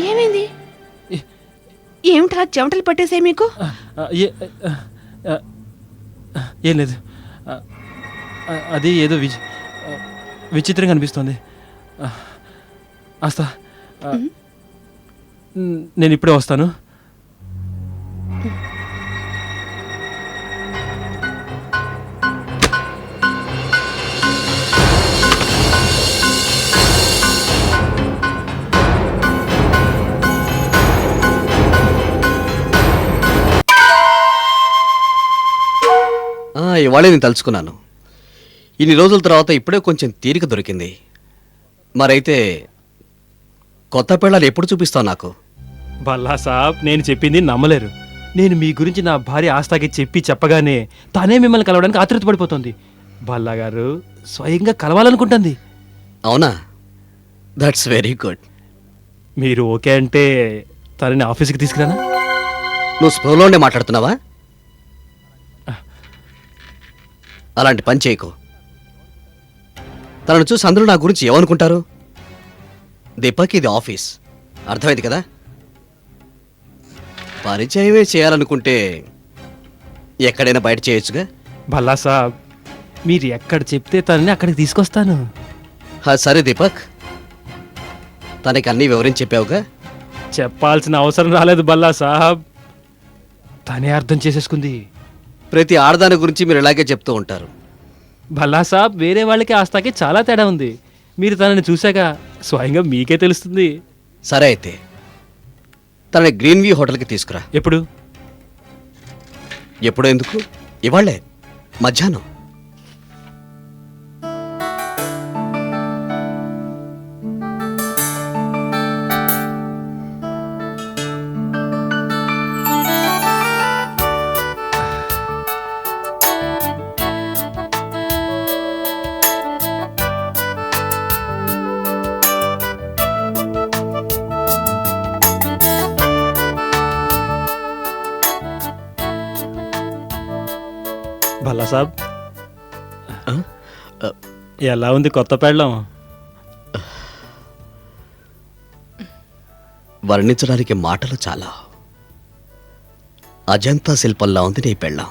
ఏమైంది? ఏమిట్రా చెమటలు పట్టేసే మీకు? ఏం లేదు, అది ఏదో విచిత్రంగా అనిపిస్తుంది. ఆస్తా, నేను ఇప్పుడే వస్తాను. ఇవాళే నేను తలుచుకున్నాను. ఇన్ని రోజుల తర్వాత ఇప్పుడే కొంచెం తీరిక దొరికింది. మరైతే కొత్త పెళ్ళాలు ఎప్పుడు చూపిస్తావు నాకు? బల్లా సాబ్, నేను చెప్పింది నమ్మలేరు. నేను మీ గురించి నా భార్య ఆస్తాకి చెప్పగానే తనే మిమ్మల్ని కలవడానికి ఆతృతపడిపోతుంది. బల్లా గారు స్వయంగా కలవాలనుకుంటుంది. అవునా? That's very good. మీరు ఓకే అంటే తనని ఆఫీస్కి తీసుకురానా? నువ్వు స్పృహలో ఉండే మాట్లాడుతున్నావా? అలాంటి పని చేయకు. తనను చూసి అందరూ నా గురించి ఏమనుకుంటారు? దీపక్, ఇది ఆఫీస్, అర్థమైంది కదా? పరిచయమే చేయాలనుకుంటే ఎక్కడైనా బయట చేయొచ్చుగా. బల్లా సాబ్, మీరు ఎక్కడ చెప్తే తనని అక్కడికి తీసుకొస్తాను. సరే దీపక్, తనకి అన్నీ వివరించి చెప్పావుగా? చెప్పాల్సిన అవసరం రాలేదు బల్లా సాబ్, తనే అర్థం చేసేసుకుంది. ప్రతి ఆడదాని గురించి మీరు ఇలాగే చెప్తూ ఉంటారు. భల్లా సాబ్, వేరే వాళ్ళకి ఆస్తాకి చాలా తేడా ఉంది. మీరు తనని చూశాక స్వయంగా మీకే తెలుస్తుంది. సరే అయితే తనని గ్రీన్ వ్యూ హోటల్కి తీసుకురా. ఎప్పుడు? ఎప్పుడో ఎందుకు, ఇవాళ్లే మధ్యాహ్నం. భల్లా సాబ్, ఎలా ఉంది కొత్త పెళ్ళం? వర్ణించడానికి మాటలు చాలా. అజంతా శిల్పంలా ఉంది నీ పెళ్ళం.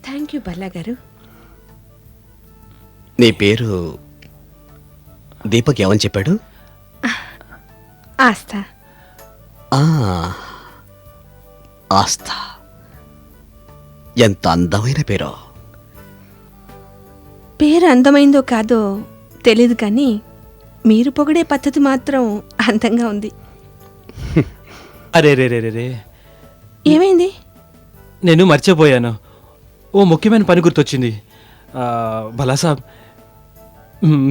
థ్యాంక్ యూ బల్లా గారు. నీ పేరు దీపక్ ఏమని చెప్పాడు? ఆస్థా. ఆ, ఆస్థా. ఎంత అందమైన పేరో. పేరు అందమైందో కాదో తెలీదు, కానీ మీరు పొగిడే పద్ధతి మాత్రం అందంగా ఉంది. అరే రే రే రే రే, ఏమైంది? నేను మర్చిపోయాను. ఓ ముఖ్యమైన పని గుర్తొచ్చింది. భల్లా సాబ్,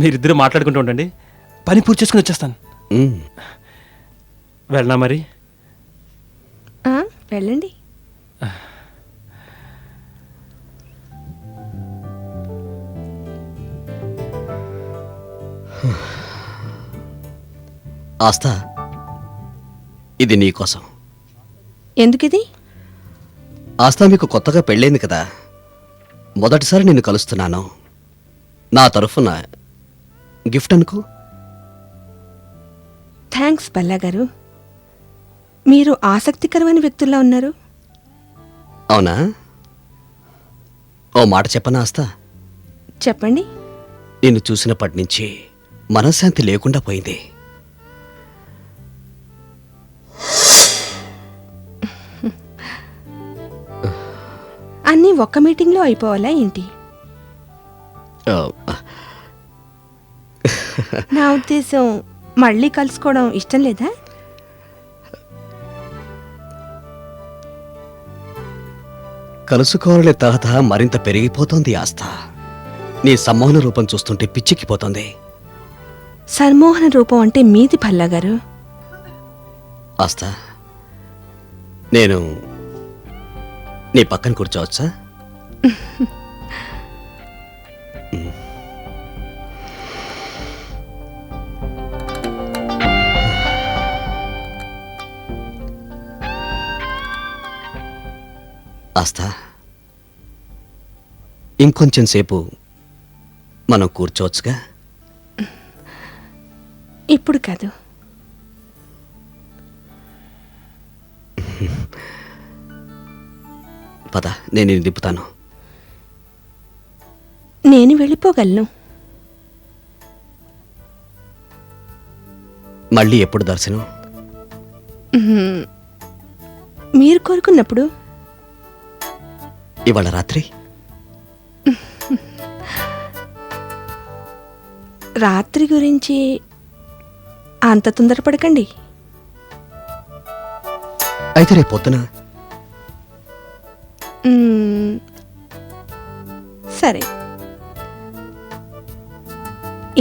మీరిద్దరూ మాట్లాడుకుంటూ ఉండండి, పని పూర్తి చేసుకుని వచ్చేస్తాను. ఉమ్, వెళ్ళనా మరి? వెళ్ళండి. ఆస్థా, ఇది నీకోసం. ఎందుకిది? ఆస్థా, మీకు కొత్తగా పెళ్ళైంది కదా, మొదటిసారి నిన్ను కలుస్తున్నాను. నా తరఫున గిఫ్ట్ అనుకో. థ్యాంక్స్ బల్లా గారు. మీరు ఆసక్తికరమైన వ్యక్తుల్లా ఉన్నారు. అవునా? ఓ మాట చెప్పనా ఆస్థా? చెప్పండి. నిన్ను చూసినప్పటి నుంచి మనశ్శాంతి లేకుండా పోయింది. అన్నీ ఒక్క మీటింగ్లో అయిపోవాలా ఏంటి? ఆ, నా ఉద్దేశం మళ్ళీ కలుసుకోవడం ఇష్టం లేదా? కలుసుకోవాలనే తహత మరింత పెరిగిపోతోంది ఆస్థా. నీ సమ్మోహన రూపం చూస్తుంటే పిచ్చెక్కిపోతోంది. సర్మోహన రూపం అంటే మీది భల్లా గారు. ఆస్థా, నేను నీ పక్కన కూర్చోవచ్చా? ఆస్థా, ఇంకొంచెం సేపు మనం కూర్చోవచ్చుగా? ఇప్పుడు కాదు. పద, నేను నిన్ను దింపుతాను. నేను వెళ్ళిపోగలను. మళ్ళీ ఎప్పుడు దర్శనం? మీరు కోరుకున్నప్పుడు. ఇవాళ రాత్రి? రాత్రి గురించి అంత తొందరపడకండి. అయితే రేపు పొద్దున? సరే,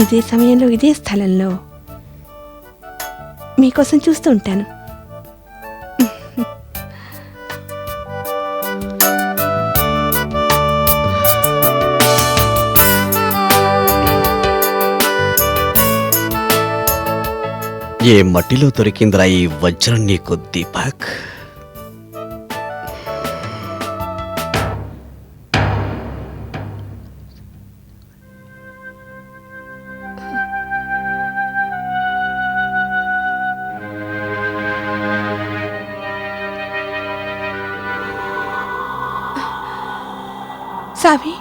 ఇదే సమయంలో ఇదే స్థలంలో మీకోసం చూస్తూ ఉంటాను. ఏ మట్టిలో దొరికిందిరా ఈ వజ్రం నీకు దీపక్? సావి,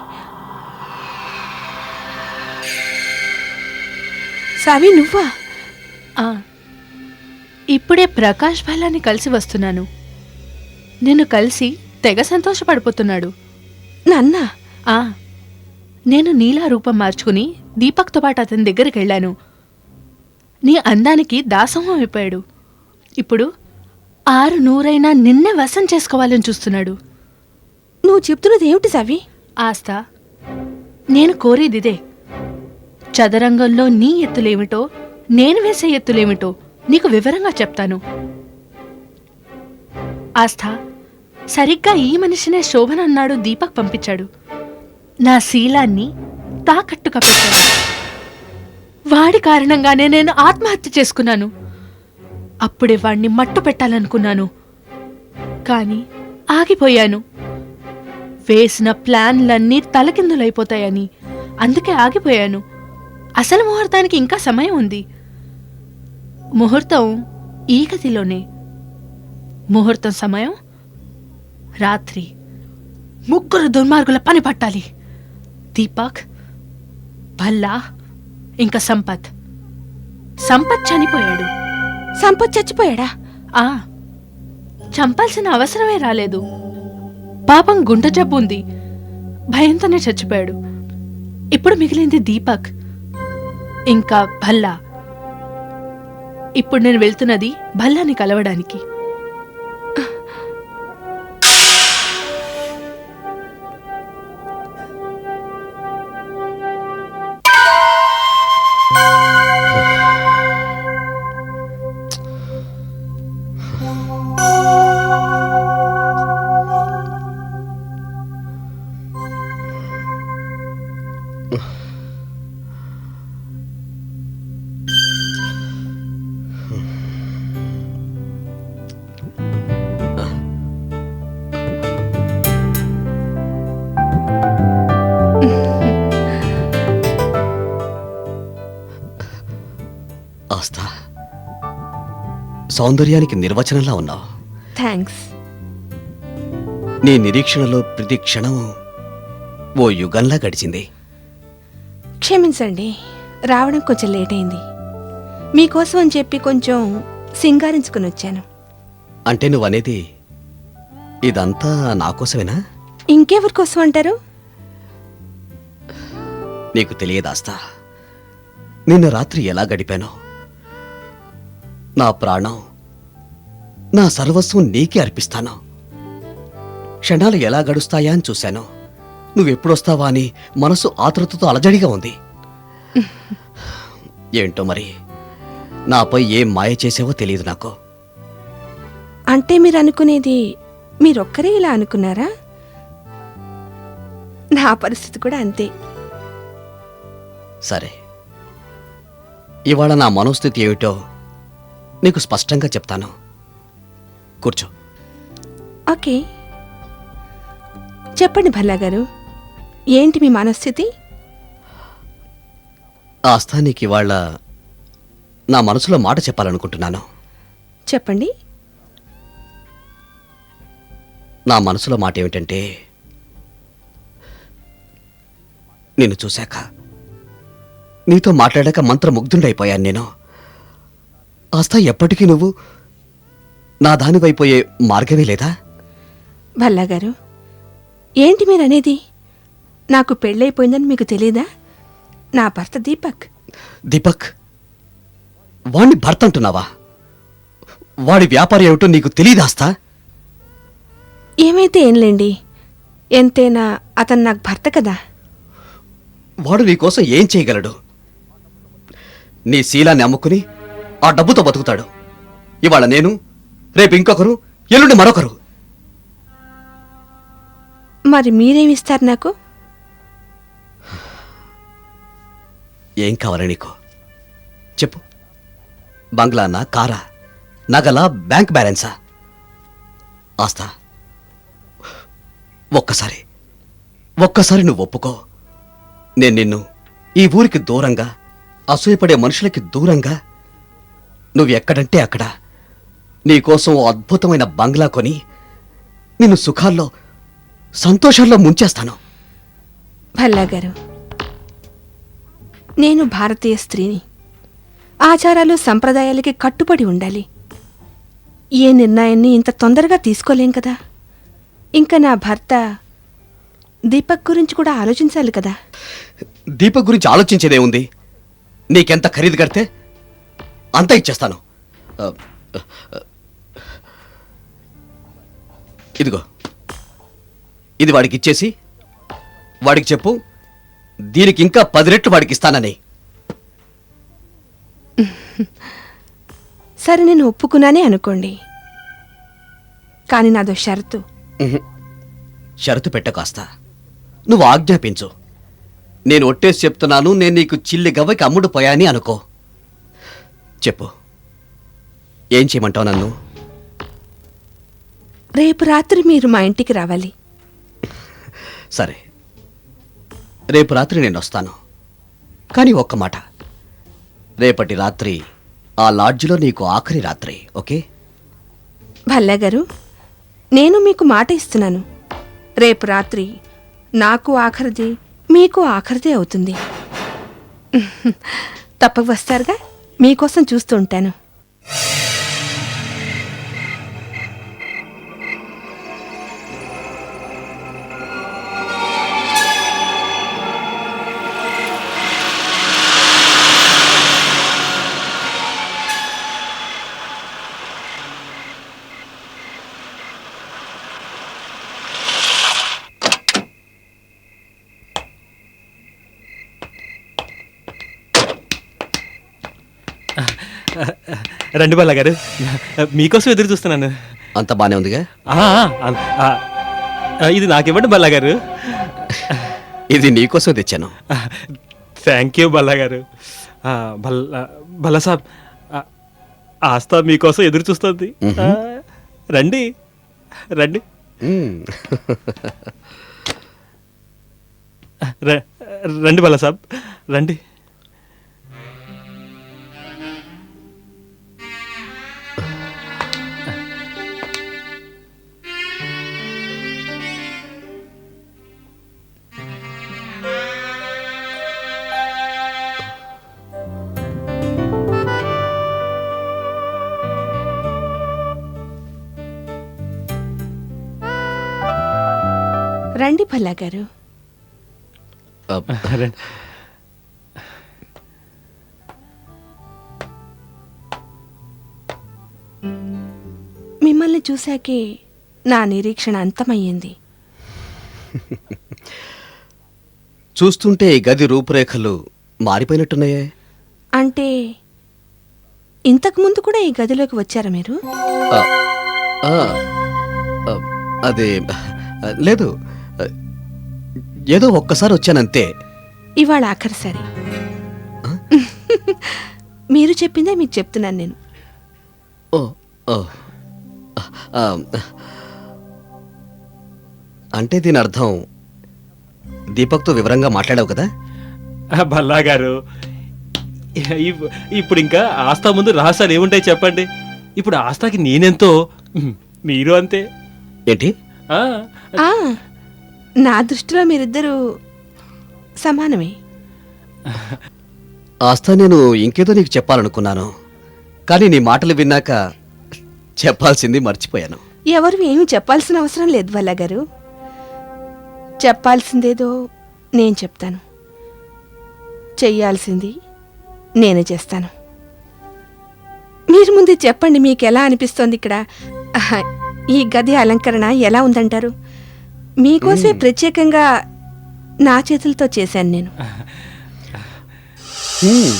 సావి నువ్వా? ఇప్పుడే ప్రకాష్ భల్లాని కలిసి వస్తున్నాను. నిన్ను కలిసి తెగ సంతోషపడిపోతున్నాడు. నాన్న, నేను నీలా రూపం మార్చుకుని దీపక్తో పాటు అతని దగ్గరికి వెళ్ళాను. నీ అందానికి దాసోహం అయిపోయాడు. ఇప్పుడు 600 నిన్నే వశం చేసుకోవాలని చూస్తున్నాడు. నువ్వు చెప్తున్నది ఏమిటి సావి? ఆస్థా, నేను కోరేదిదే. చదరంగంలో నీ ఎత్తులేమిటో, నేను వేసే ఎత్తులేమిటో నీకు వివరంగా చెప్తాను. ఆస్థా, సరిగ్గా ఈ మనిషినే శోభన అన్నాడు దీపక్ పంపించాడు. నా శీలాన్ని తాకట్టుగా పెట్టాడు. వాడి కారణంగానే నేను ఆత్మహత్య చేసుకున్నాను. అప్పుడే వాణ్ణి మట్టు పెట్టాలనుకున్నాను, కానీ ఆగిపోయాను. వేసిన ప్లాన్లన్నీ తలకిందులైపోతాయని అందుకే ఆగిపోయాను. అసలు ముహూర్తానికి ఇంకా సమయం ఉంది. ముహూర్తం ఈ గదిలోనే. ముహూర్తం సమయం రాత్రి. 3 దుర్మార్గుల పని పట్టాలి. దీపక్, భల్లా, ఇంకా సంపత్. సంపత్ చనిపోయాడు. సంపత్ చచ్చిపోయాడా? చంపాల్సిన అవసరమే రాలేదు. పాపం గుండె జబ్బు ఉంది, భయంతోనే చచ్చిపోయాడు. ఇప్పుడు మిగిలింది దీపక్ ఇంకా భల్లా. ఇప్పుడు నేను వెళ్తున్నది భల్లాని కలవడానికి. ఆస్థా, సౌందర్యానికి నిర్వచనంలా ఉన్నావు. థ్యాంక్స్. నీ నిరీక్షణలో ప్రతి క్షణం ఓ యుగంలా గడిచింది. క్షమించండి, రావడం కొంచెం లేట్ అయింది. మీకోసం అని చెప్పి కొంచెం సింగారించుకుని వచ్చాను. అంటే నువ్వనేది ఇదంతా నా కోసమేనా? ఇంకెవరి కోసం అంటారు? నీకు తెలియదాస్తా, నిన్న రాత్రి ఎలా గడిపానో. నా ప్రాణం, నా సర్వస్వం నీకే అర్పిస్తాను. క్షణాలు ఎలా గడుస్తాయా అని చూశాను. నువ్వెప్పుడొస్తావా అని మనసు ఆతృతతో అలజడిగా ఉంది. ఏంటో మరి, నాపై ఏం మాయ చేసావో తెలియదు నాకు. అంటే మీరు అనుకునేది మీరొక్కరే ఇలా అనుకున్నారా? నా పరిస్థితి కూడా అంతే. సరే, ఇవాళ నా మనోస్థితి ఏమిటో నీకు స్పష్టంగా చెప్తాను. కూర్చో. ఓకే, చెప్పండి భల్లా గారు, ఏంటి మీ మనస్థితి? ఆస్థా, నీకు ఇవాళ నా మనసులో మాట చెప్పాలనుకుంటున్నాను. చెప్పండి. నా మనసులో మాట ఏమిటంటే, నిన్ను చూశాక, నీతో మాట్లాడాక మంత్రముగ్ధుండైపోయాను నేను. ఆస్థా, ఎప్పటికీ నువ్వు నా దానివైపోయే మార్గమే లేదా? భల్లా గారు, ఏంటి మీరనేది? నాకు పెళ్ళైపోయిందని మీకు తెలీదా? నా భర్త దీపక్. దీపక్? వాణ్ణి భర్త అంటున్నావా? వాడి వ్యాపారం ఏమిటో నీకు తెలీదాస్తా? ఏమైతే ఏంలేండి, ఎంతైనా అతను నాకు భర్త కదా. వాడు నీకోసం ఏం చేయగలడు? నీ శీలాన్ని అమ్ముకుని ఆ డబ్బుతో బతుకుతాడు. ఇవాళ నేను, రేపు ఇంకొకరు, ఎల్లుండి మరొకరు. మరి మీరేమిస్తారు నాకు? ఏం కావాలి నీకు? చెప్పు. బంగ్లానా, కారా, నగలా, బ్యాంక్ బ్యాలెన్సా? ఆస్తా, ఒక్కసారి నువ్వు ఒప్పుకో. నేను నిన్ను ఈ ఊరికి దూరంగా, అసూయపడే మనుషులకి దూరంగా, నువ్వు ఎక్కడంటే అక్కడ నీకోసం ఓ అద్భుతమైన బంగ్లా కొని నిన్ను సుఖాల్లో, సంతోషాల్లో ముంచేస్తాను. భల్లా గారు, నేను భారతీయ స్త్రీని. ఆచారాలు సంప్రదాయాలకి కట్టుబడి ఉండాలి. ఏ నిర్ణయాన్ని ఇంత తొందరగా తీసుకోలేం కదా. ఇంకా నా భర్త దీపక్ గురించి కూడా ఆలోచించాలి కదా. దీపక్ గురించి ఆలోచించేదే ఉంది. నీకెంత ఖరీదు కడితే అంత ఇచ్చేస్తాను. ఇదిగో, ఇది వాడికి ఇచ్చేసి వాడికి చెప్పు, దీనికి ఇంకా 10 రెట్లు వాడికి ఇస్తానని. సరే, నేను ఒప్పుకున్నానే అనుకోండి, కానీ నాదో షరతు. షరతు పెట్ట కాస్త నువ్వు ఆజ్ఞాపించు. నేను ఒట్టేసి చెప్తున్నాను, నేను నీకు చిల్లి గవ్వకి అమ్ముడు పోయాని అనుకో. చెప్పు, ఏం చేయమంటావు నన్ను? రేపు రాత్రి మీరు మా ఇంటికి రావాలి. సరే, రేపు రాత్రి నేను వస్తాను. కానీ ఒక్క మాట, రేపటి రాత్రి ఆ లాడ్జిలో నీకు ఆఖరి రాత్రి, ఓకే? భల్లా గారు, నేను మీకు మాట ఇస్తున్నాను. రేపు రాత్రి నాకు ఆఖరిది, మీకు ఆఖరిది అవుతుంది. తప్పక వస్తారుగా, మీకోసం చూస్తూ ఉంటాను. రండి బల్ల గారు, మీకోసం ఎదురు చూస్తున్నాను. అంత బానే ఉందిగా? ఇది నాకివ్వండి బల్ల గారు. ఇది నీకోసం తెచ్చాను. థ్యాంక్ యూ బల్లా గారు. బల్లా సాబ్, ఆస్థా మీకోసం ఎదురు చూస్తుంది. రండి రండి. మ్మ్. రండి బల్లా సాబ్, రండి. రండి భల్లా గారు. అబ్, రండి. మిమ్మల్ని చూశాకే నా నిరీక్షణ అంతమయ్యింది. చూస్తుంటే ఈ గది రూపురేఖలు మారిపోయినట్టున్నాయే. అంటే ఇంతకు ముందు కూడా ఈ గదిలోకి వచ్చారా మీరు? ఆ, ఆ, ఆ, అదే లేదు, ఏదో ఒక్కసారి వచ్చానంతే. ఇవాళ ఆఖరిసారి. మీరు చెప్పిందే మీకు చెప్తున్నాను నేను. ఓ ఓ ఆ, అంటే దీని అర్థం దీపక్తో వివరంగా మాట్లాడావు కదా? బల్లా గారు, ఇప్పుడు ఇంకా ఆస్థా ముందు రహస్యాలు ఏముంటాయి చెప్పండి. ఇప్పుడు ఆస్థాకి నేనెంతో, మీరు అంతే. ఏంటి? ఆ, ఆ, నా దృష్టిలో మీరిద్దరూ సమానమే. ఆస్థా, నేను ఇంకేదో నీకు చెప్పాలనుకున్నాను, కానీ నీ మాటలు విన్నాక చెప్పాల్సింది మర్చిపోయాను. ఎవరు ఏమీ చెప్పాల్సిన అవసరం లేదు భల్లా గారు. చెప్పాల్సిందేదో నేను చెప్తాను, చెయ్యాల్సింది నేనే చేస్తాను. మీరు ముందు చెప్పండి, మీకు ఎలా అనిపిస్తోంది ఇక్కడ? ఈ గది అలంకరణ ఎలా ఉందంటారు? మీకోసమే ప్రత్యేకంగా నా చేతులతో చేశాను నేను. హ్మ్.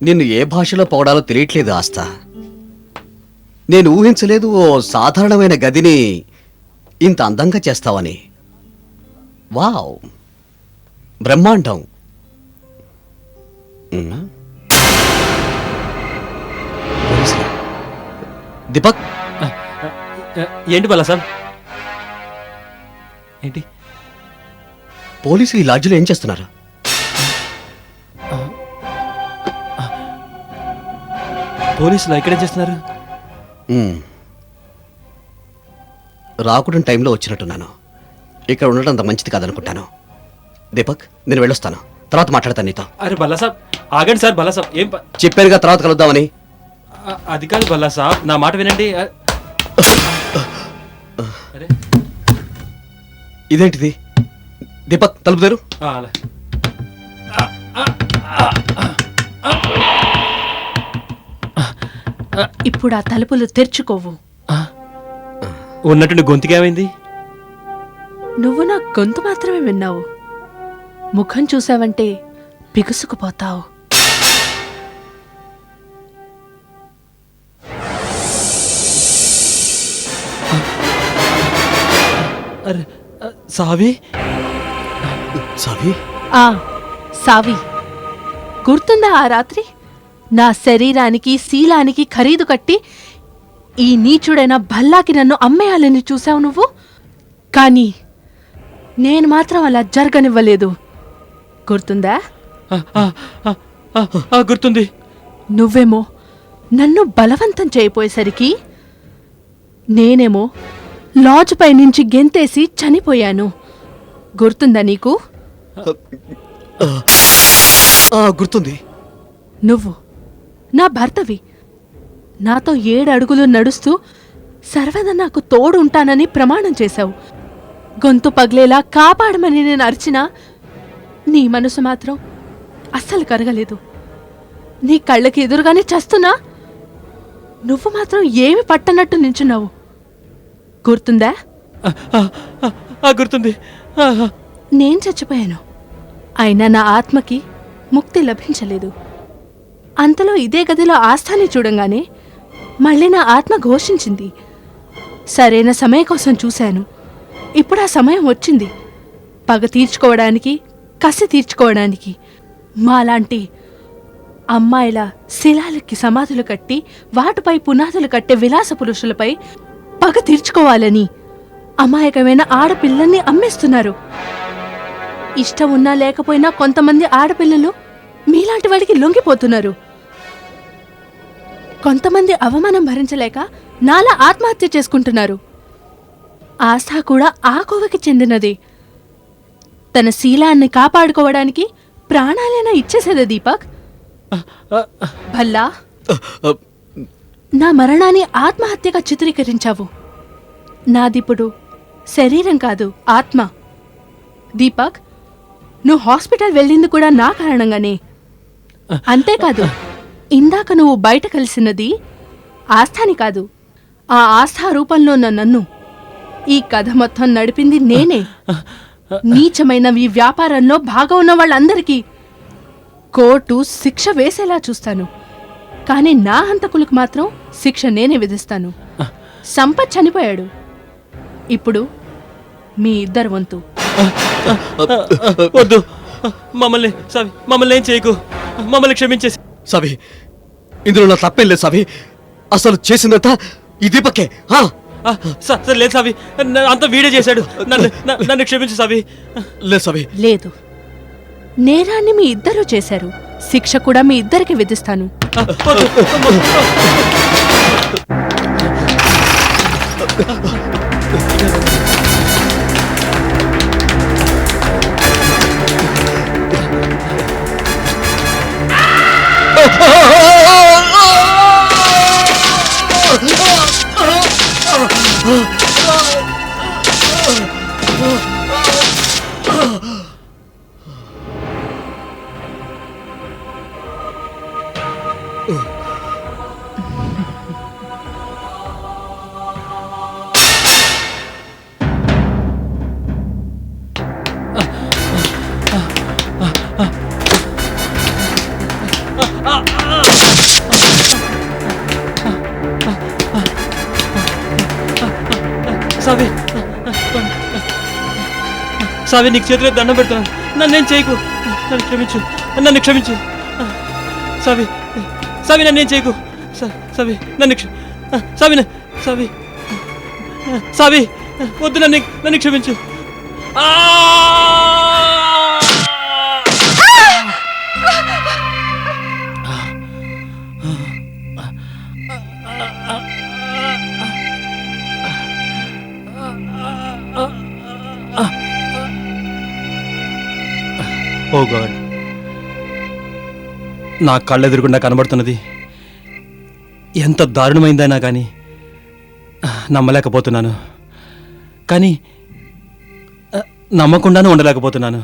నిన్ను ఏ భాషలో పొగడాలో తెలియట్లేదు ఆస్థా. నేను ఊహించలేదు ఓ సాధారణమైన గదిని ఇంత అందంగా చేస్తావని. వావ్, బ్రహ్మాండం. ఉమ్. దీపక్, ఏంటి బల్లా సాబ్? ఏంటి? పోలీసులు ఈ లాడ్జిలో ఏం చేస్తున్నారు? పోలీసులు ఇక్కడేం చేస్తున్నారు? ఉమ్. రాకూడని టైంలో వచ్చినట్టున్నాను. ఇక్కడ ఉండటం అంత మంచిది కాదనుకుంటాను. దీపక్, నేను వెళ్ళొస్తాను, తర్వాత మాట్లాడతాను నీతో. అరే బల్లా సాబ్, ఆగండి సార్. బల్లా సాబ్, ఏం చెప్పానుగా తర్వాత కలుద్దామని. అది కాదు బల్లా సాబ్, నా మాట వినండి. అరే ఇదేంటిది? దీపక్, తలుపు తెరు. అలా ఇప్పుడు ఆ తలుపులు తెరుచుకోవు. ఉన్నట్టుండి గొంతుకేమైంది? నువ్వు నా గొంతు మాత్రమే విన్నావు, ముఖం చూసావంటే బిగుసుకుపోతావు. అరే సావి, సావి, ఆ సావి, గుర్తుందా ఆ రాత్రి నా శరీరానికి శీలానికి ఖరీదు కట్టి ఈ నీచుడైన భల్లాకి నన్ను అమ్మేయాలని చూసావు నువ్వు? కానీ నేను మాత్రం అలా జరగనివ్వలేదు. గుర్తుందా? గుర్తుంది. నువ్వేమో నన్ను బలవంతం చేయపోయేసరికి నేనేమో లాడ్జ్పై నుంచి గెంతేసి చనిపోయాను. గుర్తుందా నీకు? గుర్తుంది. నువ్వు నా భర్తవి, నాతో 7 అడుగులు నడుస్తూ సర్వదా నాకు తోడు ఉంటానని ప్రమాణం చేశావు. గొంతు పగిలేలా కాపాడమని నేను అరిచినా నీ మనసు మాత్రం అస్సలు కరగలేదు. నీ కళ్ళకి ఎదురుగానే చస్తున్నా నువ్వు మాత్రం ఏమి పట్టనట్టు నించున్నావు. గుర్తుందా? గుర్తుంది. నేను చచ్చిపోయాను, అయినా నా ఆత్మకి ముక్తి లభించలేదు. అంతలో ఇదే గదిలో ఆస్థాని చూడంగానే మళ్ళీ నా ఆత్మ ఘోషించింది, సరైన సమయం కోసం చూశాను. ఇప్పుడు ఆ సమయం వచ్చింది. పగ తీర్చుకోవడానికి, కసి తీర్చుకోవడానికి. మాలాంటి అమ్మాయిల శిలాలకి సమాధులు కట్టి వాటిపై పునాదులు కట్టే విలాస పురుషులపై పగ తీర్చుకోవాలని అమాయకమైన ఆడపిల్లల్ని అమ్మేస్తున్నారు. ఇష్టం ఉన్నా లేకపోయినా కొంతమంది ఆడపిల్లలు మీలాంటి వాడికి లొంగిపోతున్నారు. కొంతమంది అవమానం భరించలేక నాలా ఆత్మహత్య చేసుకుంటున్నారు. ఆస్థా కూడా ఆ కోవకి చెందినది. తన శీలాన్ని కాపాడుకోవడానికి ప్రాణాలైనా ఇచ్చేసేదే దీపక్. భల్లా, నా మరణాన్ని ఆత్మహత్యగా చిత్రీకరించావు. నాదిప్పుడు శరీరం కాదు, ఆత్మ. దీపక్, నువ్వు హాస్పిటల్ వెళ్ళింది కూడా నా కారణంగానే. అంతేకాదు, ఇందాక నువ్వు బయట కలిసినది ఆస్థాని కాదు, ఆ ఆస్థా రూపంలో ఉన్న నన్ను. ఈ కథ మొత్తం నడిపింది నేనే. నీచమైన ఈ వ్యాపారంలో భాగం ఉన్న వాళ్ళందరికీ కోర్టు శిక్ష వేసేలా చూస్తాను. కానీ నా హంతకులకు మాత్రం శిక్ష నేనే విధిస్తాను. సంపత్ చనిపోయాడు. ఇప్పుడు మీ ఇద్దరు వంతు. వద్దు, మమ్మల్ని ఏం చేయకు, మమ్మల్ని క్షమించేసి. సవి, ఇందులో నా తప్పేం లేదు సవి. అసలు చేసిందంతా ఈ దీపకే. సార్ లేదు సావి, అంత వీడియో చేశాడు. నన్ను క్షమించు సావి. లేదు సవి. లేదు, నేరాన్ని మీ ఇద్దరూ చేశారు. శిక్ష కూడా మీ ఇద్దరికి విధిస్తాను. సావి, సావి, నీకు చేతిలో దండం పెడుతున్నాను. నన్నేం చేయకు, నన్ను క్షమించు సావి. సావి, నన్నేం చేయకు. సావి, సావి, వద్దు, నన్ను క్షమించు. ఓ గాడ్, నా కళ్ళెదురుగుండా కనబడుతున్నది ఎంత దారుణమైందైనా కానీ నమ్మలేకపోతున్నాను. కానీ నమ్మకుండానే ఉండలేకపోతున్నాను.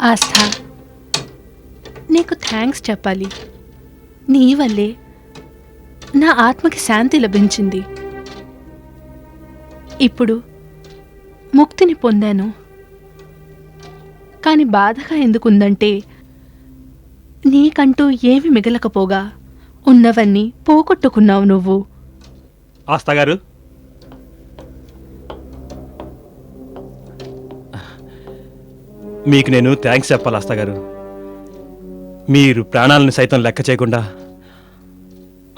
ఆస్థా, నీకు థ్యాంక్స్ చెప్పాలి. నీ వల్లే నా ఆత్మకి శాంతి లభించింది. ఇప్పుడు ముక్తిని పొందాను. కానీ బాధగా ఎందుకుందంటే, నీకంటూ ఏమి మిగలకపోగా ఉన్నవన్నీ పోగొట్టుకున్నావు నువ్వు. ఆస్థా గారు, మీకు నేను థ్యాంక్స్ చెప్పాలి. ఆస్థా గారు, మీరు ప్రాణాలను సైతం లెక్క చేయకుండా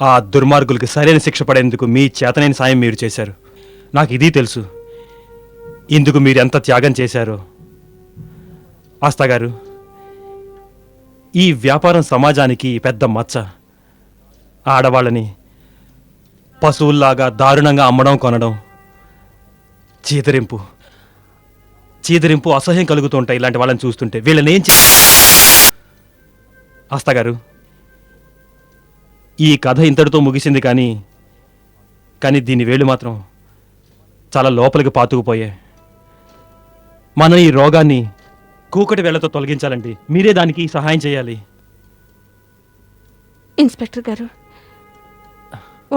ఆ దుర్మార్గులకు సరైన శిక్ష పడేందుకు మీ చేతనైన సాయం మీరు చేశారు. నాకు ఇది తెలుసు, ఇందుకు మీరు ఎంత త్యాగం చేశారో. ఆస్థా గారు, ఈ వ్యాపారం సమాజానికి పెద్ద మచ్చ. ఆడవాళ్ళని పశువుల్లాగా దారుణంగా అమ్మడం, కొనడం, చీదరింపు, అసహ్యం కలుగుతూ ఉంటాయి ఇలాంటి వాళ్ళని చూస్తుంటే. వీళ్ళని ఏం ఆస్థా గారు, ఈ కథ ఇంతటితో ముగిసింది. కానీ దీని వేళ్ళు మాత్రం చాలా లోపలికి పాతుకుపోయాయి. మనం ఈ రోగాన్ని కూకటి వేళ్లతో తొలగించాలండి. మీరే దానికి సహాయం చేయాలి. ఇన్స్పెక్టర్ గారు,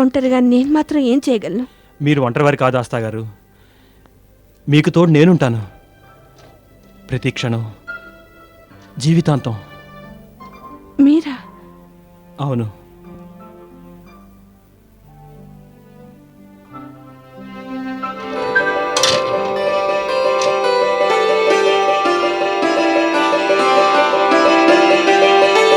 ఒంటరిగా నేను మాత్రం ఏం చేయగలను? మీరు ఒంటరివారి కాదు ఆస్తా గారు, మీకు తోడు నేనుంటాను. ప్రతి క్షణం, జీవితాంతం. మీరా? అవును.